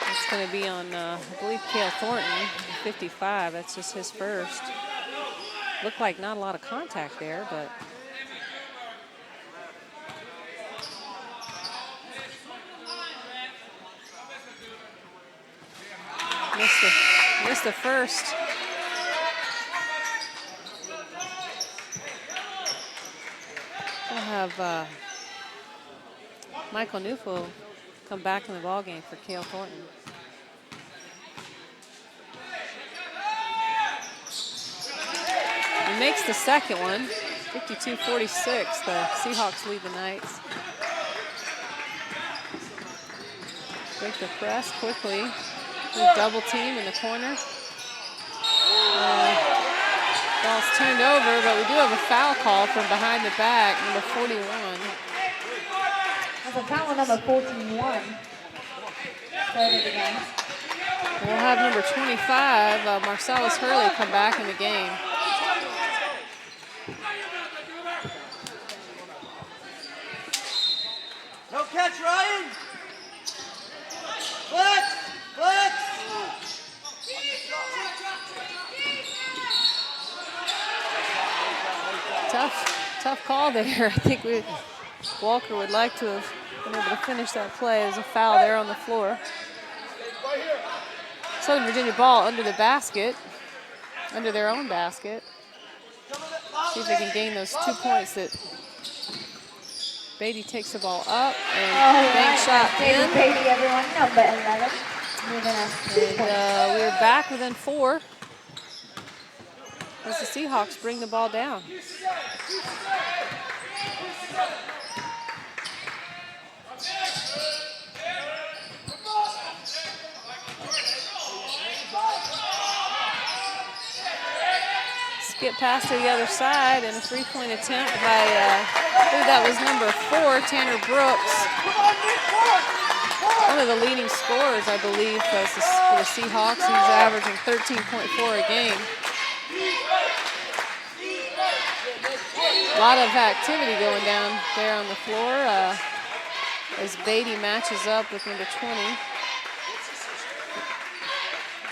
It's going to be on, I believe, Cale Thornton, 55. That's just his first. Looked like not a lot of contact there, but. Missed the first. We'll have Michael Newfo come back in the ballgame for Cale Thornton. He makes the second one, 52-46. The Seahawks lead the Knights. Break the press quickly. Double team in the corner. Ball's turned over, but we do have a foul call from behind the back, number 41. That's a foul on number 41. We'll have number 25, Marcellus Hurley, come back in the game. No catch, Ryan. Flex. Tough call there. I think Walker would like to have been able to finish that play. There's a foul there on the floor. Southern Virginia ball under the basket, under their own basket. See if they can gain those 2 points that Beatty takes the ball up and bank shot in. Beatty, everyone, number 11. And we're back within 4 as the Seahawks bring the ball down. get past to the other side, and a three-point attempt by, I believe that was number 4, Tanner Brooks. One of the leading scorers, I believe, for the Seahawks. He's averaging 13.4 a game. A lot of activity going down there on the floor as Beatty matches up with number 20.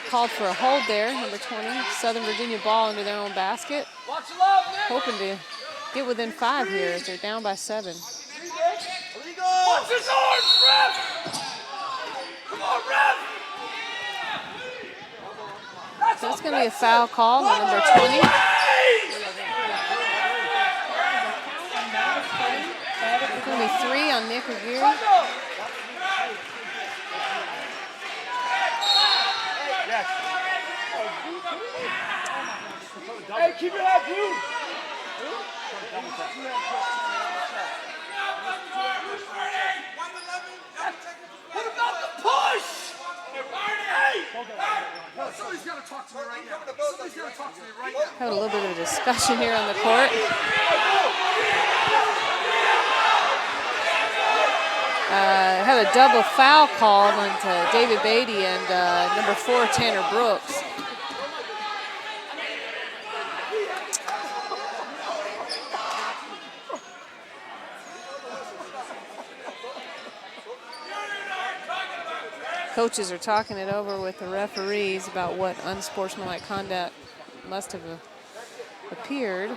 Called for a hold there, number 20. Southern Virginia ball into their own basket. Hoping to get within 5 here as they're down by 7. Watch his arms, ref! Come on, ref! So it's going to be a foul call on number 20. It's going to be 3 on Nick Aguirre. Hey, keep it up, dude. What about the push? Hey! Somebody's got to talk to me right now. Somebody's got to talk to me right now. Had a little bit of a discussion here on the court. Had a double foul called on David Beatty and number 4, Tanner Brooks. Coaches are talking it over with the referees about what unsportsmanlike conduct must have appeared.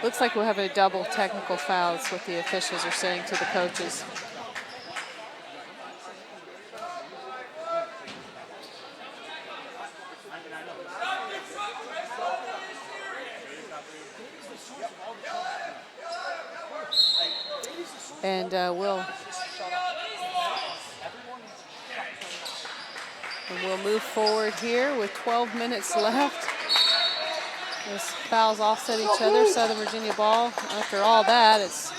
Looks like we'll have a double technical foul. That's what the officials are saying to the coaches. And we'll move forward here with 12 minutes left. Those fouls offset each other. Southern Virginia ball. After all that, it's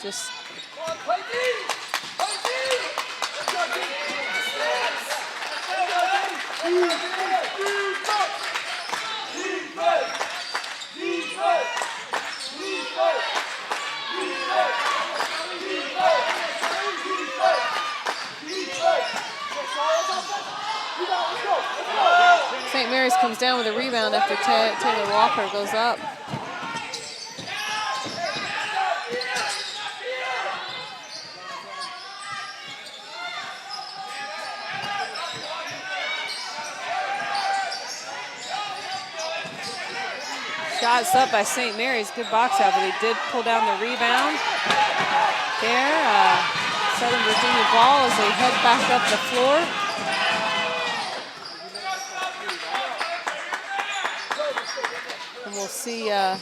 just St. Mary's comes down with a rebound after Taylor Walker goes up. Shots up by St. Mary's, good box out, but he did pull down the rebound there. Southern Virginia ball as they head back up the floor. And we'll see and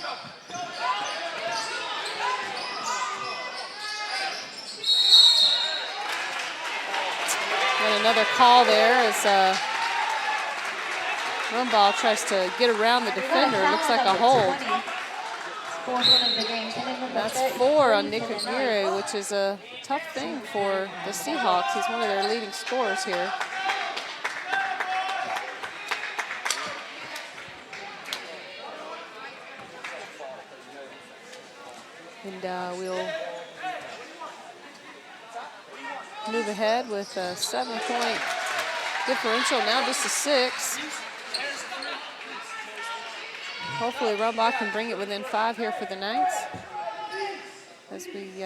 another call there as Rumbaugh tries to get around the defender. It looks like a hold. That's 4 on Nick Aguirre, which is a tough thing for the Seahawks. He's one of their leading scorers here. And we'll move ahead with a 7-point differential, now just a 6. Hopefully Rumbaugh can bring it within 5 here for the Knights as we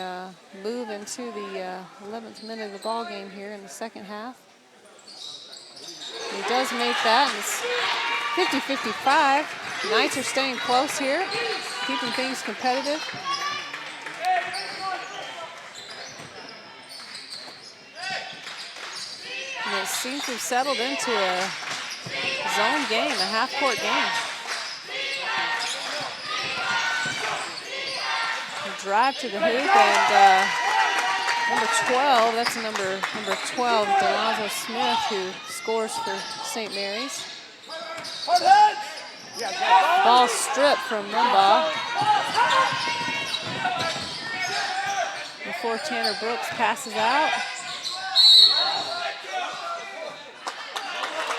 move into the 11th minute of the ball game here in the second half. He does make that, and it's 50-55. Knights are staying close here, keeping things competitive. And it seems to have settled into a zone game, a half-court game. Drive to the hoop, and number 12, that's number 12, Delonzo Smith, who scores for St. Mary's. Ball stripped from Rumbaugh. The before Tanner Brooks passes out.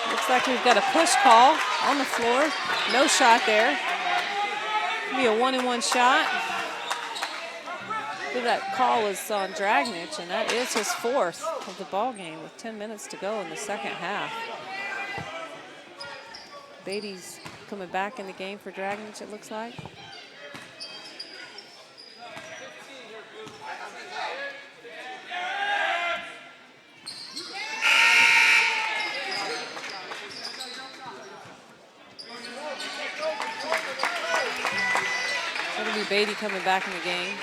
Looks like we've got a push call on the floor. No shot there. Be a 1-and-1 shot. That call was on Dragnich, and that is his 4th of the ball game with 10 minutes to go in the second half. Beatty's coming back in the game for Dragnich, it looks like. It'll be Beatty coming back in the game.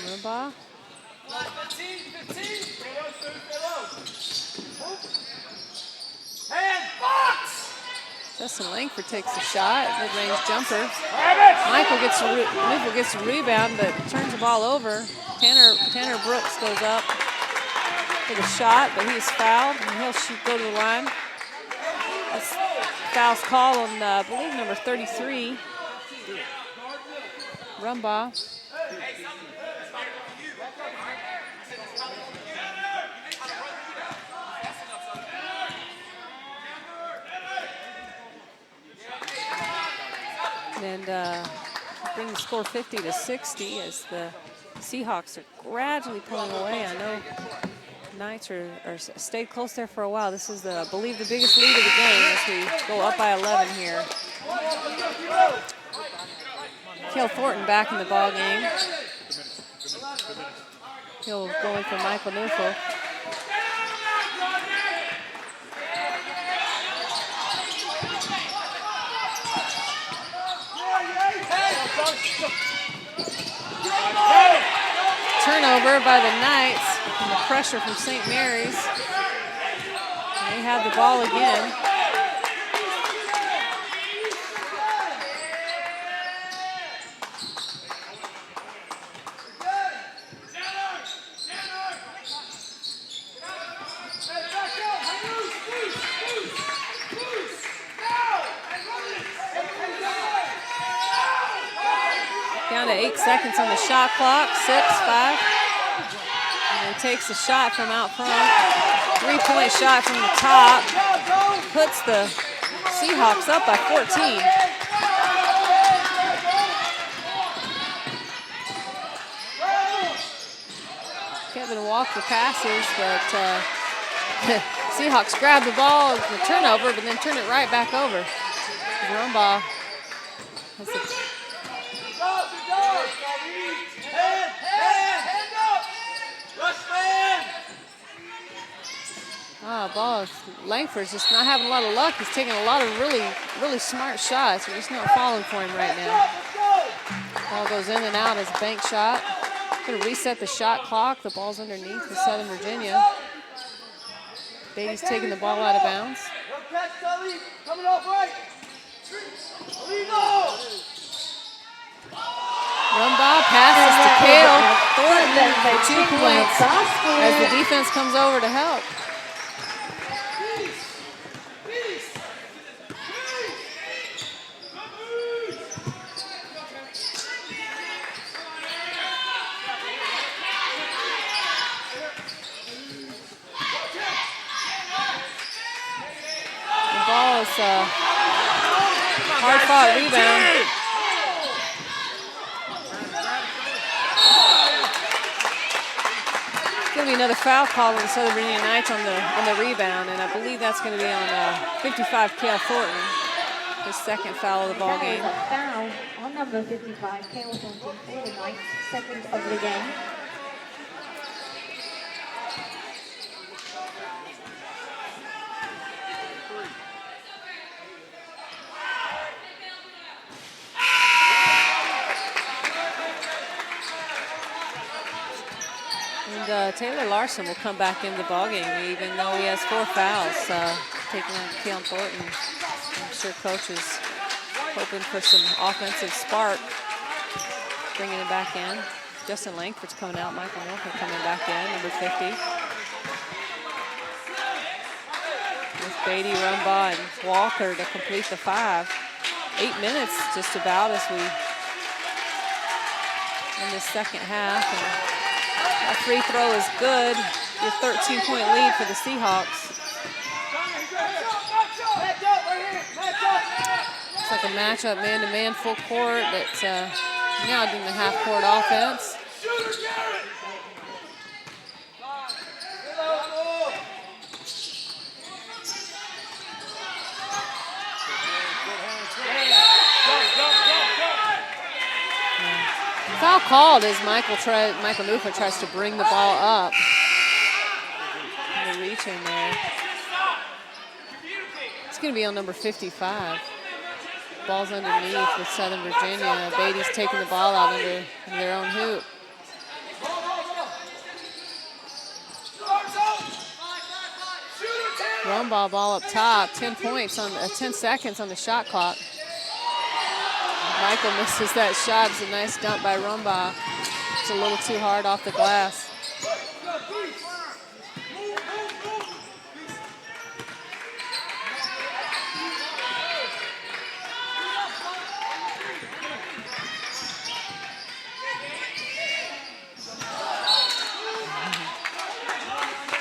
Rumbaugh. Justin Langford takes a shot, mid-range jumper. Newfeld gets a rebound, but turns the ball over. Tanner Brooks goes up for the shot, but he's fouled, and he'll go to the line. That's foul's call on, I believe, number 33, Rumbaugh. And bring the score 50-60 as the Seahawks are gradually pulling away. I know Knights are stayed close there for a while. This is, I believe, the biggest lead of the game as we go up by 11 here. Cale Thornton back in the ball game. He'll go in for Michael Newfeld. Turnover by the Knights and the pressure from St. Mary's. And they have the ball again. Down to 8 seconds on the shot clock, 6, 5. And he takes a shot from out front. 3-point shot from the top. Puts the Seahawks up by 14. Kevin Walker passes, but Seahawks grab the ball as the turnover, but then turn it right back over. Rumbaugh has the ball. Langford's just not having a lot of luck. He's taking a lot of really smart shots. We're just not falling for him right now. Ball goes in and out as a bank shot. Going to reset the shot clock. The ball's underneath for Southern Virginia. Beatty's taking the ball out of bounds. Rumbaugh passes to Cale Thornton for 2 points as the defense comes over to help. The ball is a hard-fought rebound. Going to be another foul call on the Southern Virginia Knights on the rebound, and I believe that's going to be on 55 Cale Thornton, his second foul of the ball game. Foul on number 55 Cale Thornton for the Knights, second of the game. And Taylor Larson will come back in the ballgame, even though he has 4 fouls, taking on Cale Thornton. I'm sure coaches hoping for some offensive spark. Bringing it back in. Justin Langford's coming out. Michael Milford coming back in, number 50. With Beatty, Rumbaugh, and Walker to complete the 5. 8 minutes just about as we in the second half. And that free throw is good. Your 13-point lead for the Seahawks. It's like a matchup, man-to-man, full court. That's now doing the half-court offense. Foul called as Michael Newford tries to bring the ball up. And the reach in there. It's going to be on number 55. Ball's underneath with Southern Virginia. Beatty's taking the ball out under their own hoop. Rumbaugh ball up top. 10 points on 10 seconds on the shot clock. Michael misses that shot. It's a nice dump by Rumbaugh. It's a little too hard off the glass.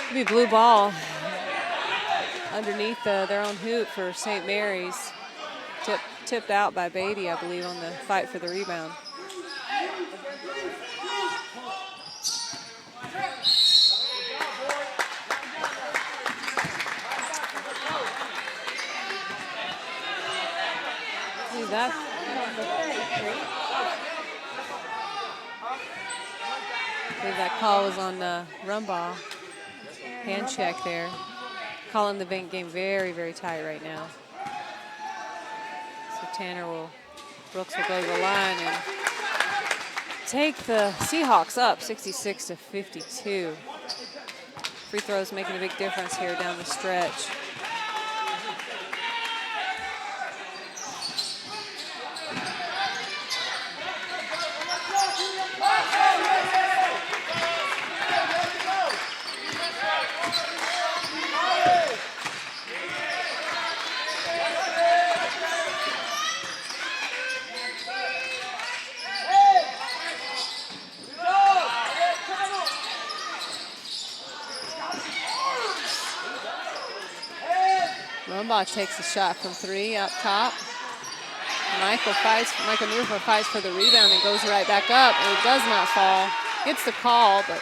It'll be blue ball underneath their own hoop for St. Mary's. Tipped out by Beatty, I believe, on the fight for the rebound. See that? I believe that call was on Rumbaugh. Hand check there. Calling the game very, very tight right now. Brooks will go to the line and take the Seahawks up 66-52. Free throws making a big difference here down the stretch. Rumbaugh takes a shot from 3 up top. Michael Newford fights for the rebound and goes right back up, and it does not fall. Gets the call, but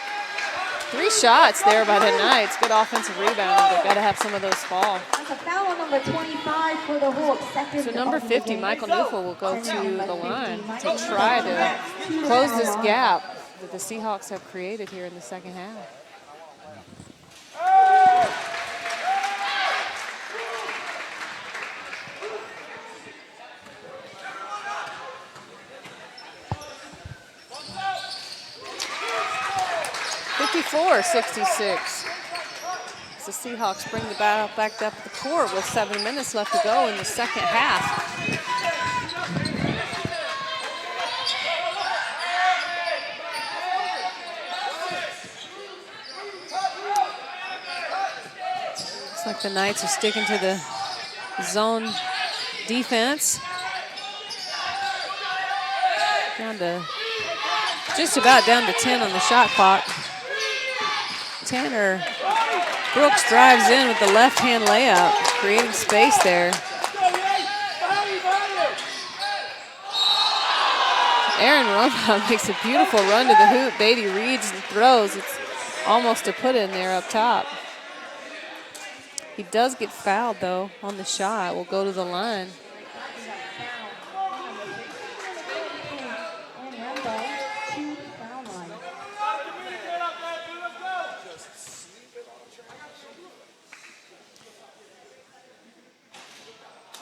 3 shots there by the Knights. Good offensive rebound. They've got to have some of those fall. That's a foul on number 25 for the Hawks. So number 50, Michael Newford, will go to the line to try to close this gap that the Seahawks have created here in the second half. .66. The Seahawks bring the ball back up the court with 7 minutes left to go in the second half. Looks like the Knights are sticking to the zone defense. Just about down to 10 on the shot clock. Tanner Brooks drives in with the left-hand layup, creating space there. Aaron Rumbaugh makes a beautiful run to the hoop. Beatty reads and throws. It's almost a put in there up top. He does get fouled, though, on the shot. Will go to the line.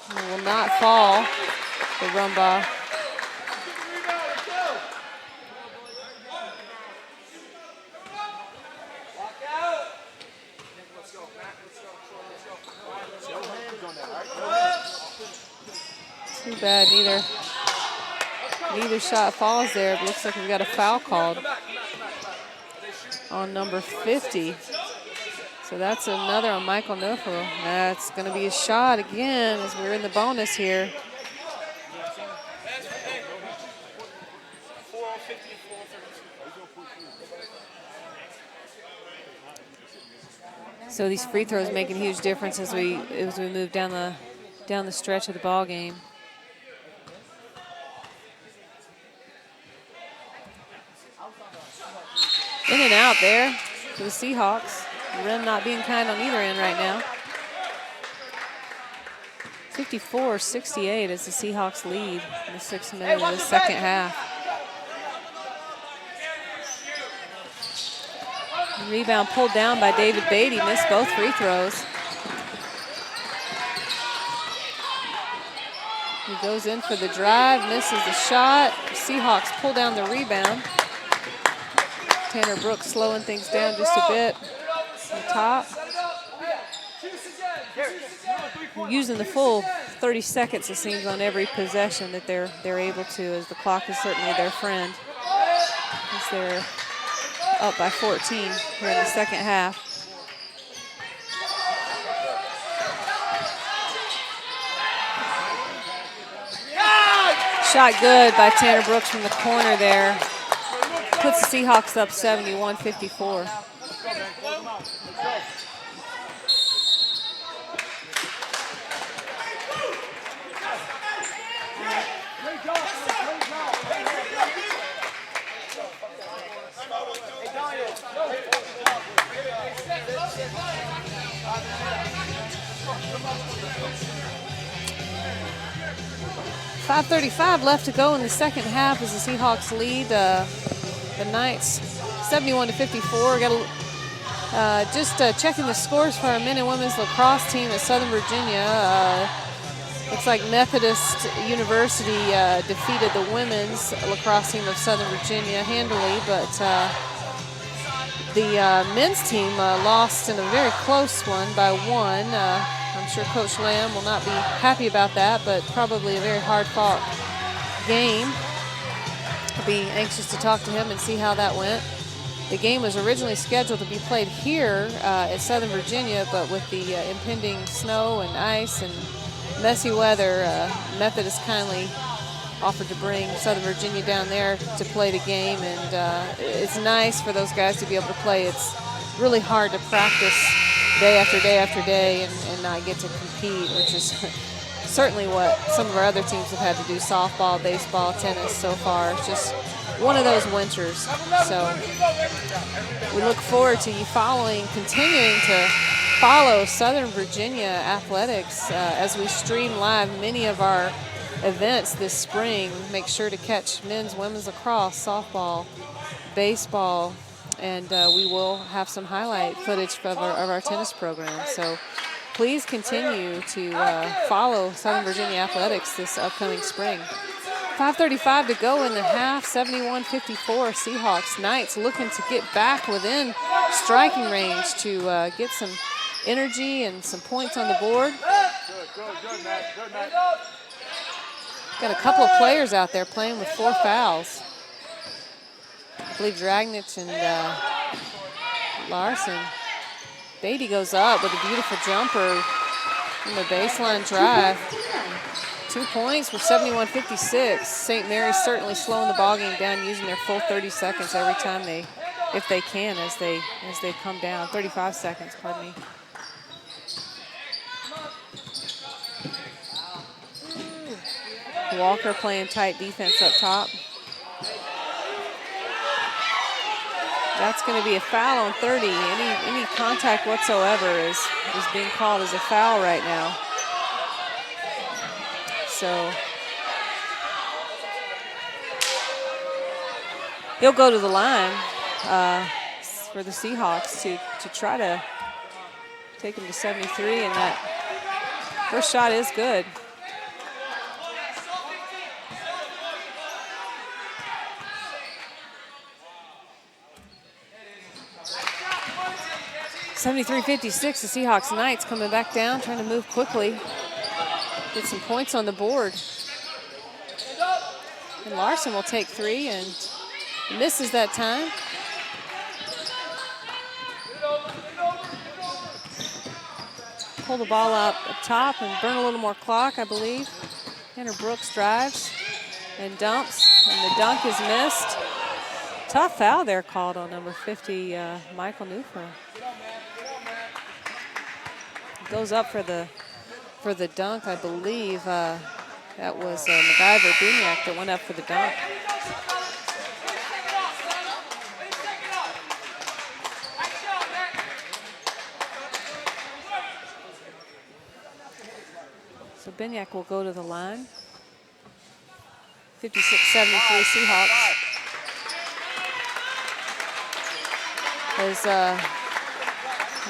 Will not fall for Rumbaugh. Too bad neither shot falls there. But looks like we've got a foul called on number 50. So that's another on Michael Nuffel. That's going to be a shot again as we're in the bonus here. So these free throws make a huge difference as we move down the stretch of the ball game. In and out there for the Seahawks. The rim not being kind on either end right now. 54-68 as the Seahawks lead in the 6th minute of the second half. Rebound pulled down by David Beatty, missed both free throws. He goes in for the drive, misses the shot. Seahawks pull down the rebound. Tanner Brooks slowing things down just a bit on top. Using the full 30 seconds, it seems, on every possession that they're able to, as the clock is certainly their friend. As they're up by 14 here in the second half. Shot good by Tanner Brooks from the corner there. Puts the Seahawks up 71-54. .535 left to go in the second half as the Seahawks lead the Knights 71-54. Got just checking the scores for our men and women's lacrosse team at Southern Virginia. Looks like Methodist University defeated the women's lacrosse team of Southern Virginia handily, but the men's team lost in a very close one by 1. I'm sure Coach Lamb will not be happy about that, but probably a very hard-fought game. I'll be anxious to talk to him and see how that went. The game was originally scheduled to be played here at Southern Virginia, but with the impending snow and ice and messy weather, Methodist kindly offered to bring Southern Virginia down there to play the game, and it's nice for those guys to be able to play. It's really hard to practice day after day after day and not get to compete, which is certainly what some of our other teams have had to do: softball, baseball, tennis so far. It's just one of those winters. So we look forward to you continuing to follow Southern Virginia athletics as we stream live many of our events this spring. Make sure to catch men's, women's lacrosse, softball, baseball, and we will have some highlight footage of our tennis program. So please continue to follow Southern Virginia athletics this upcoming spring. 5:35 to go in the half, 71-54 Seahawks. Knights looking to get back within striking range to get some energy and some points on the board. Good, Matt. Got a couple of players out there playing with 4 fouls. I believe Dragnich and Larson. Beatty goes up with a beautiful jumper from the baseline drive. 2 points for 71-56. St. Mary's certainly slowing the ball game down, using their full 30 seconds every time if they can, as they come down. 35 seconds, pardon me. Walker playing tight defense up top. That's going to be a foul on 30. Any contact whatsoever is being called as a foul right now. So he'll go to the line for the Seahawks to try to take him to 73, and that first shot is good. .73-56, the Seahawks Knights coming back down, trying to move quickly, get some points on the board. And Larson will take 3 and misses that time. Pull the ball up top and burn a little more clock, I believe. Tanner Brooks drives and dumps, and the dunk is missed. Tough foul there called on number 50, Michael Newfer. Goes up for the dunk, I believe. That was MacGyver Buniak that went up for the dunk. So Buniak will go to the line. 56-73 Seahawks. As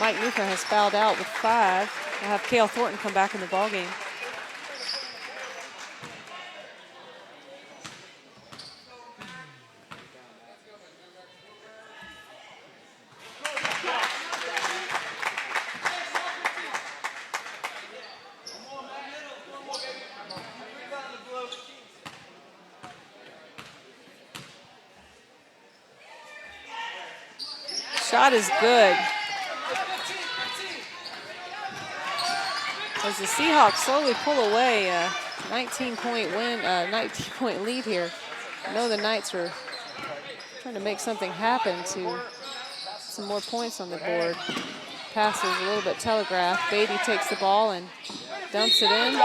Mike Newfer has fouled out with 5. We'll have Cale Thornton come back in the ballgame. Shot is good. As the Seahawks slowly pull away, 19-point win, 19-point lead here. I know the Knights are trying to make something happen to some more points on the board. Pass is a little bit telegraphed. Beatty takes the ball and dumps it in.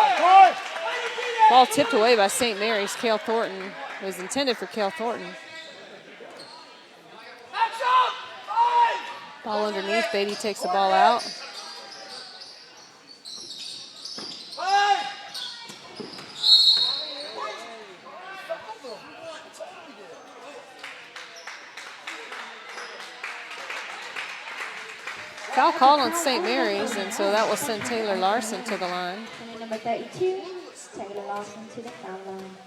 Ball tipped away by St. Mary's. Cale Thornton was intended for Cale Thornton. Ball underneath. Beatty takes the ball out. Foul called on St. Mary's, and so that will send Taylor Larson to the line. Number 32, Taylor Larson to the foul line.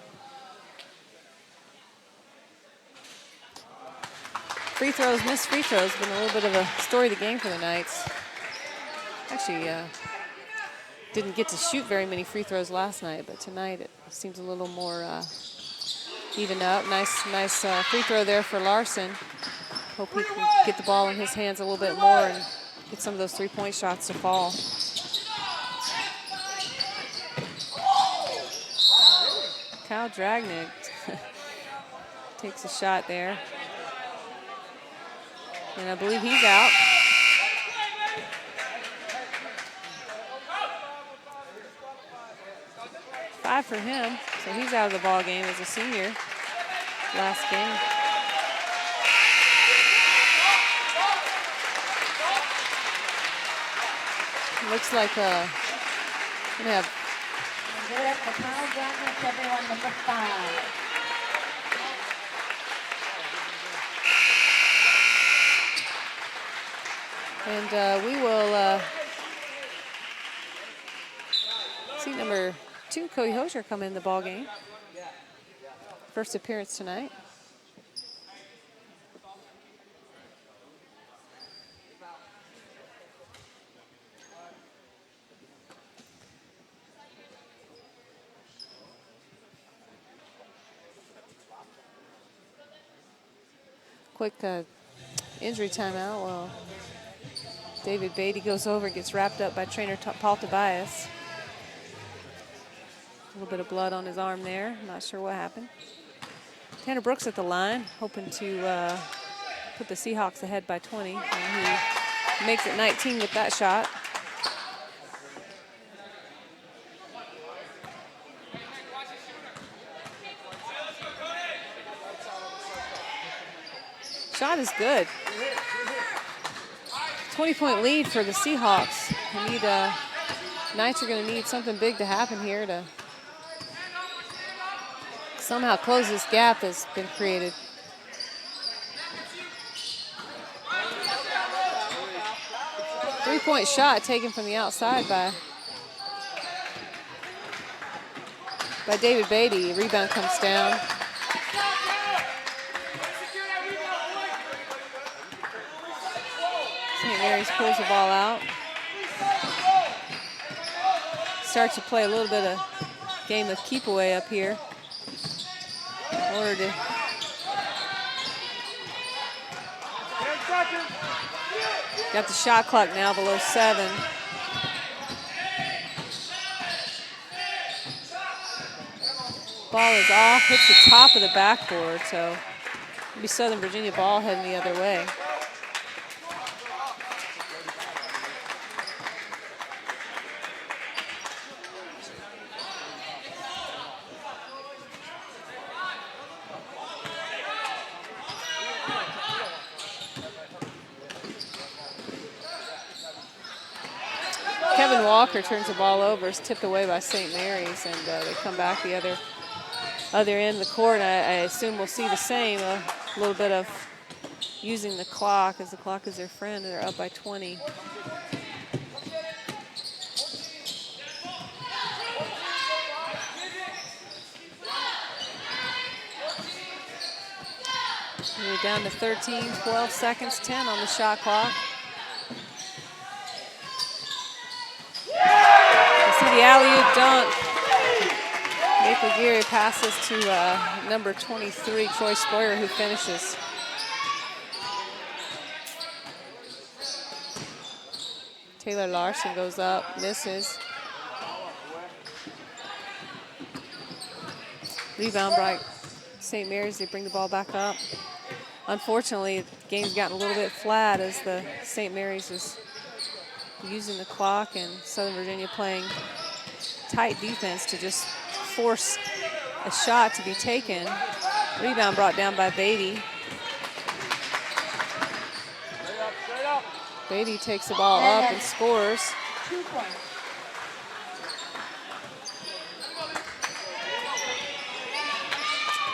Free throws, missed free throws, been a little bit of a story of the game for the Knights. Actually, didn't get to shoot very many free throws last night, but tonight it seems a little more even up. Nice free throw there for Larson. Hope he can get the ball in his hands a little bit more and get some of those three-point shots to fall. Kyle Dragnick takes a shot there. And I believe he's out. Five for him, so he's out of the ball game as a senior last game. Looks like gonna have Kyle Dragnick, everyone, number 5. And we will see number 2, Cody Hosier, come in the ball game. First appearance tonight. Quick injury timeout while David Beatty goes over, gets wrapped up by trainer Paul Tobias. A little bit of blood on his arm there. Not sure what happened. Tanner Brooks at the line, hoping to put the Seahawks ahead by 20. And he makes it 19 with that shot. Shot is good. 20-point lead for the Seahawks. Knights are going to need something big to happen here to somehow close this gap that's been created. Three-point shot taken from the outside by David Beatty. Rebound comes down. St. Mary's pulls the ball out. Starts to play a little bit of game of keep away up here. in order to 10 seconds. got the shot clock now below 7. Ball is off, hits the top of the backboard, so it'll be Southern Virginia ball heading the other way. Kevin Walker turns the ball over. It's tipped away by St. Mary's, and they come back the other end of the court. I assume we'll see the same, a little bit of using the clock, as the clock is their friend, and they're up by 20. We're down to 13, 12 seconds, 10 on the shot clock. The alley-oop dunk. Maple Geary passes to number 23, Troy Spoyer, who finishes. Taylor Larson goes up, misses. Rebound by St. Mary's. They bring the ball back up. Unfortunately, the game's gotten a little bit flat as the St. Mary's is using the clock and Southern Virginia playing tight defense to just force a shot to be taken. Rebound brought down by Beatty. Beatty takes the ball up and scores. 2 points.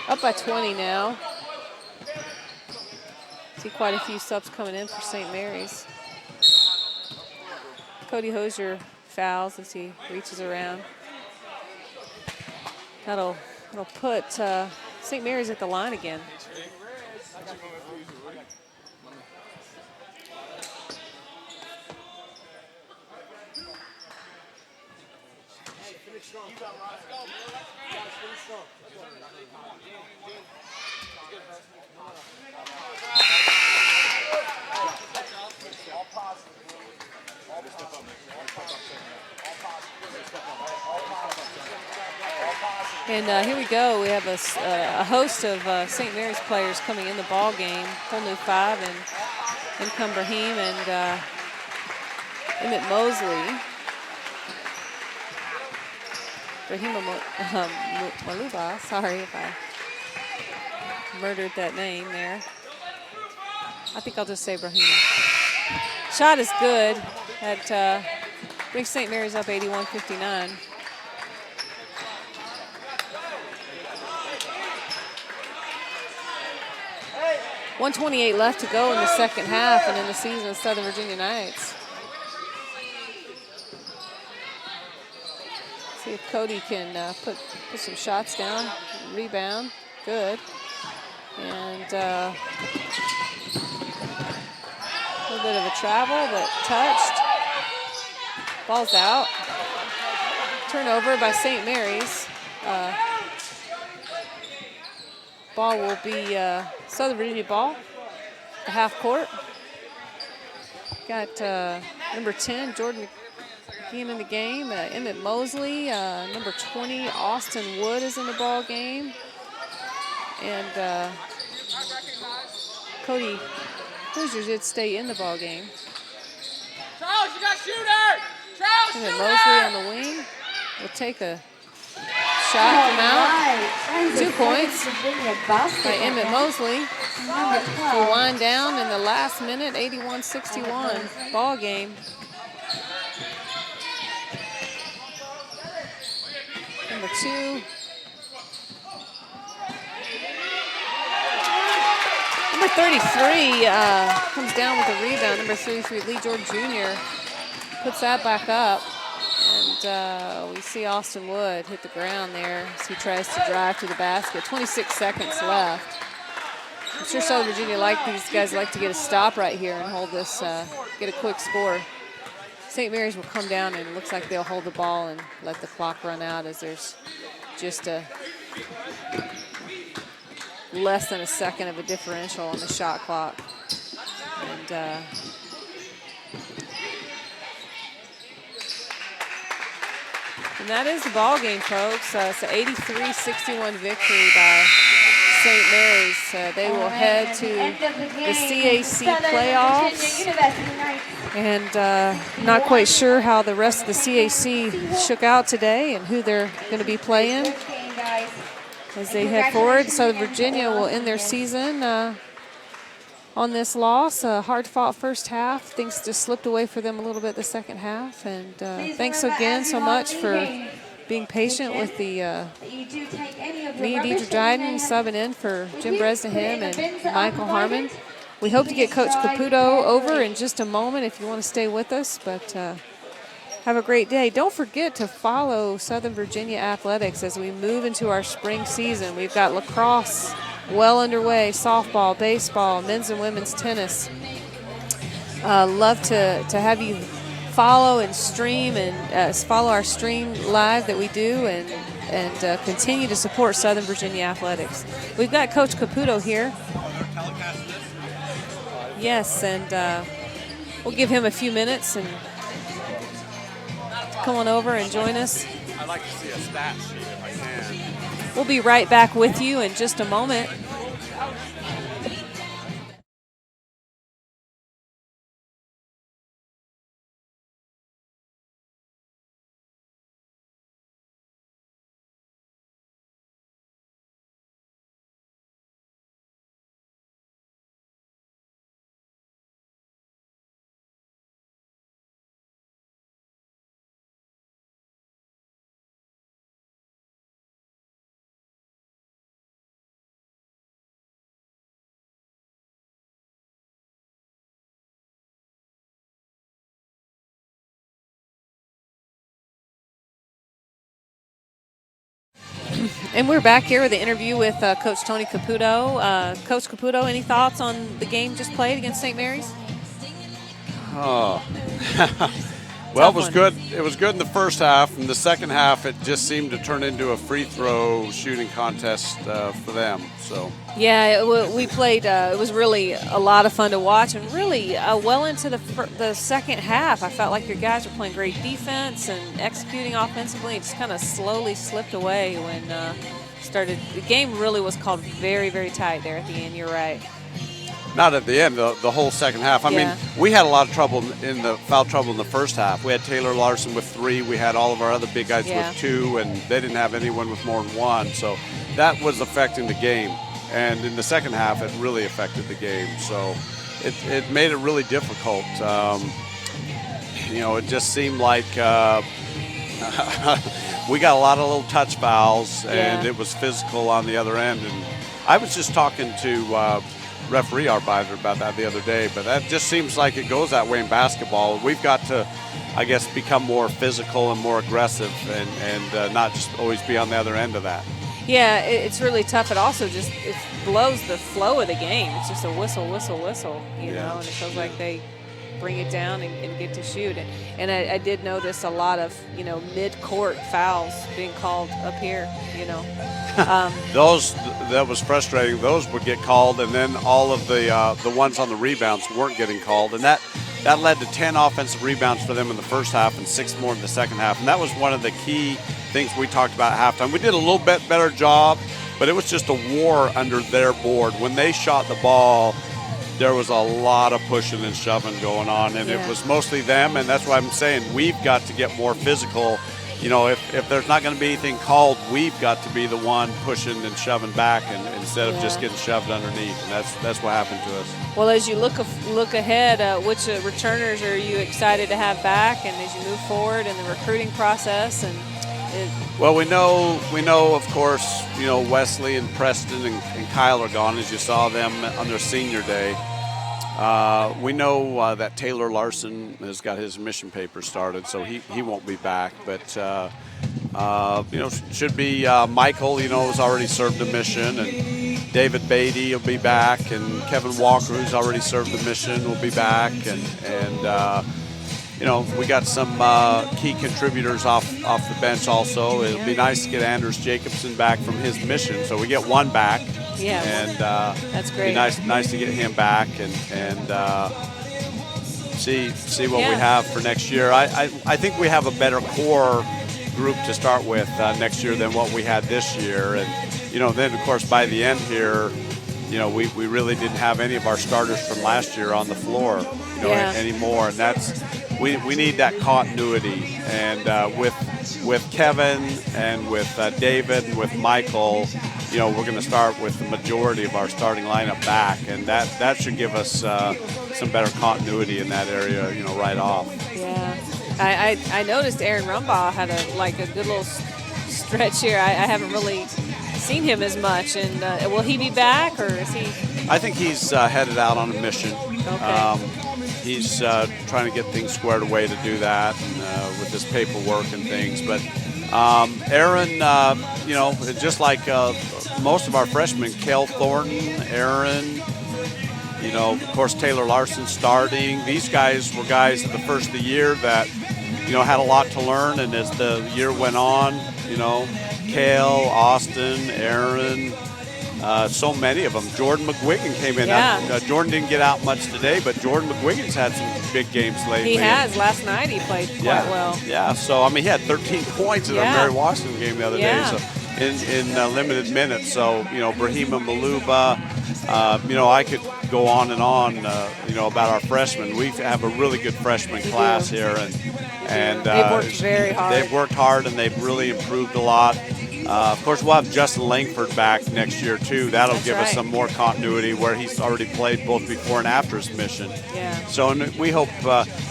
Up by 20 now. See quite a few subs coming in for St. Mary's. Cody Hosier fouls as he reaches around. That'll put St. Mary's at the line again. And here we go. We have a host of St. Mary's players coming in the ball game. Whole new 5, and in come Brahim and Emmett Mosley. Brahim Maluba. Sorry if I murdered that name there. I think I'll just say Brahim. Shot is good. That brings St. Mary's up 81-59. .128 left to go in the second half and in the season of Southern Virginia Knights. See if Cody can put some shots down. Rebound, good. And a little bit of a travel, but touched. Ball's out. Turnover by St. Mary's. Ball will be Southern Virginia ball, the half court. Got number 10, Jordan McGeehan in the game. Emmett Mosley, number 20, Austin Wood is in the ball game. And Cody Hoosier did stay in the ball game. Charles, you got shooter! Charles, Emmett Mosley on the wing will take a shot from out. 2 points by Emmett Mosley. Will wind down in the last minute, 81-61 ball game. Number 2. Number 33 comes down with a rebound. Number 33, Lee Jordan Jr. puts that back up. And we see Austin Wood hit the ground there as he tries to drive to the basket. 26 seconds left. I'm sure Southern Virginia these guys like to get a stop right here and hold this, get a quick score. St. Mary's will come down and it looks like they'll hold the ball and let the clock run out as there's just a less than a second of a differential on the shot clock. And that is the ball game, folks. It's an 83-61 victory by St. Mary's. They will head to the CAC playoffs. And not quite sure how the rest of the CAC shook out today and who they're going to be playing as they head forward. Southern Virginia will end their season on this loss. A hard-fought first half. Things just slipped away for them a little bit the second half. And thanks again so much for being patient with the me, Deidre Dryden, subbing in for Jim Bresnahan and Michael Harmon. We hope to get Coach Caputo over in just a moment if you want to stay with us. But have a great day. Don't forget to follow Southern Virginia Athletics as we move into our spring season. We've got lacrosse well underway, softball, baseball, men's and women's tennis. Love to have you follow and stream and follow our stream live that we do and continue to support Southern Virginia Athletics. We've got Coach Caputo here. Yes, and we'll give him a few minutes and come on over and join us. I'd like to see a stat sheet if I can. We'll be right back with you in just a moment. And we're back here with the interview with Coach Tony Caputo. Coach Caputo, any thoughts on the game just played against St. Mary's? Oh, well, it was good. It was good in the first half. In the second half, it just seemed to turn into a free throw shooting contest for them. So yeah, we played. It was really a lot of fun to watch, and really well into the second half, I felt like your guys were playing great defense and executing offensively. It just kind of slowly slipped away when started. The game really was called very, very tight there at the end. You're right. Not at the end, the whole second half. I mean, we had a lot of trouble foul trouble in the first half. We had Taylor Larson with 3. We had all of our other big guys with 2, and they didn't have anyone with more than 1. So that was affecting the game. And in the second half, it really affected the game. So it made it really difficult. It just seemed like we got a lot of little touch fouls, and it was physical on the other end. And I was just talking to referee Arbiter about that the other day, but that just seems like it goes that way in basketball. We've got to, I guess, become more physical and more aggressive and not just always be on the other end of that. Yeah, it's really tough. It also just it blows the flow of the game. It's just a whistle, you know, and it feels like they bring it down and get to shoot. And I did notice a lot of, mid-court fouls being called up here, That was frustrating. Those would get called, and then all of the ones on the rebounds weren't getting called. And that led to 10 offensive rebounds for them in the first half and 6 more in the second half. And that was one of the key things we talked about at halftime. We did a little bit better job, but it was just a war under their board. When they shot the ball, there was a lot of pushing and shoving going on, and it was mostly them, and that's why I'm saying we've got to get more physical. If there's not going to be anything called, we've got to be the one pushing and shoving back instead of just getting shoved underneath, and that's what happened to us. Well, as you look ahead, which returners are you excited to have back, and as you move forward in the recruiting process? Well, we know, of course, Wesley and Preston and Kyle are gone, as you saw them on their senior day. We know that Taylor Larson has got his mission paper started, so he won't be back. But, should be Michael, has already served a mission, and David Beatty will be back, and Kevin Walker, who's already served the mission, will be back. And we got some key contributors off the bench also. It'll be nice to get Anders Jacobson back from his mission. So we get one back. Yeah. And That's great. Be nice to get him back and see what we Yeah. have for next year. I think we have a better core group to start with next year than what we had this year. And, then, of course, by the end here, we really didn't have any of our starters from last year on the floor, Yeah. anymore. And we need that continuity. And with Kevin and with David and with Michael, we're going to start with the majority of our starting lineup back, and that should give us some better continuity in that area, right off. Yeah. I noticed Aaron Rumbaugh had a good little stretch here. I haven't really seen him as much. And will he be back, or is he? I think he's headed out on a mission. Okay. He's trying to get things squared away to do that, and, with his paperwork and things. But Aaron, just like most of our freshmen, Kel Thornton, Aaron, of course, Taylor Larson starting. These guys were guys at the first of the year that, had a lot to learn. And as the year went on, Kale, Austin, Aaron, so many of them. Jordan McGuigan came in. Yeah. Jordan didn't get out much today, but Jordan McGuigan's had some big games lately. He has. Last night he played quite well. Yeah, so, he had 13 points in our Mary Washington game the other day. So in limited minutes. So, Brahima Maluba, I could go on and on, about our freshmen. We have a really good freshman class here, and they've worked very hard. They've worked hard, and they've really improved a lot. Of course, we'll have Justin Langford back next year, too. That'll give us some more continuity where he's already played both before and after his mission. Yeah. So we hope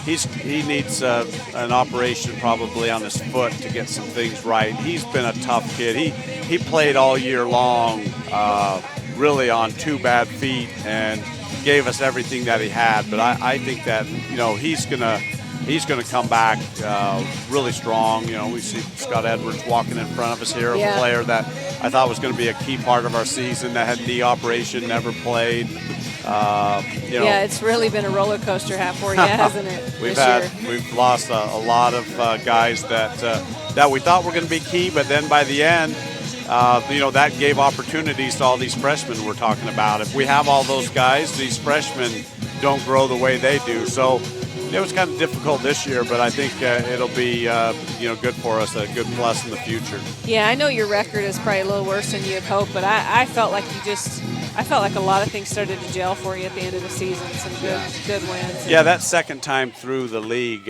he needs an operation probably on his foot to get some things right. He's been a tough kid. He played all year long, really on 2 bad feet, and gave us everything that he had. But I think that, he's going to come back really strong. We see Scott Edwards walking in front of us here, a player that I thought was going to be a key part of our season that had knee operation, never played. Yeah, it's really been a roller coaster for you, hasn't it? We've lost a lot of guys that we thought were going to be key, but then by the end, that gave opportunities to all these freshmen we're talking about. If we have all those guys, these freshmen don't grow the way they do. So it was kind of difficult this year, but I think it'll be good for us, a good plus in the future. Yeah, I know your record is probably a little worse than you had hoped, but I felt like I felt like a lot of things started to gel for you at the end of the season. Some good wins. Yeah, that second time through the league,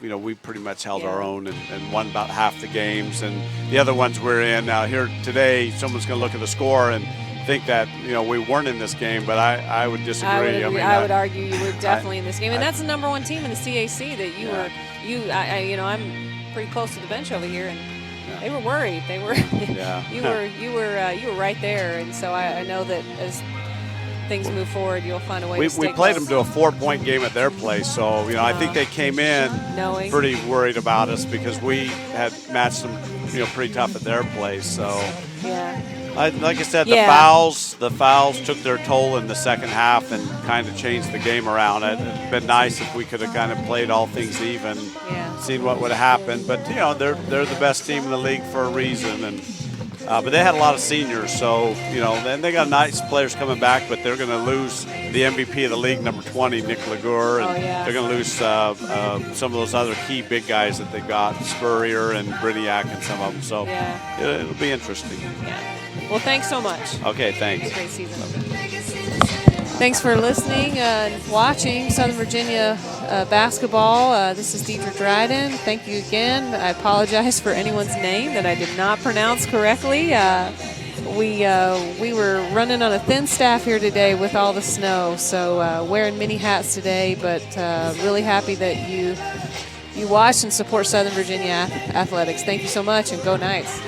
we pretty much held our own and won about half the games, and the other ones we're in. Now here today, someone's going to look at the score and think that we weren't in this game, but I would disagree. I would argue you were definitely in this game, and that's the number 1 team in the CAC that you were. I'm pretty close to the bench over here, and they were worried. They were. you were right there, and so I know that as things move forward, you'll find a way. We played them to a 4-point game at their place, so I think they came in pretty worried about us because we had matched them pretty tough at their place. So like I said, the fouls took their toll in the second half and kind of changed the game around. It'd been nice if we could have kind of played all things even, seen what would have happened. But they're the best team in the league for a reason, and but they had a lot of seniors, so then they got nice players coming back, but they're going to lose the MVP of the league, number 20, Nick Lagur, and they're going to lose some of those other key big guys that they got, Spurrier and Briniak and some of them. So it'll be interesting. Yeah. Well, thanks so much. Okay, thanks. Great season. Thanks for listening and watching Southern Virginia basketball. This is Deidre Dryden. Thank you again. I apologize for anyone's name that I did not pronounce correctly. We were running on a thin staff here today with all the snow, so wearing many hats today, but really happy that you watch and support Southern Virginia athletics. Thank you so much, and go Knights.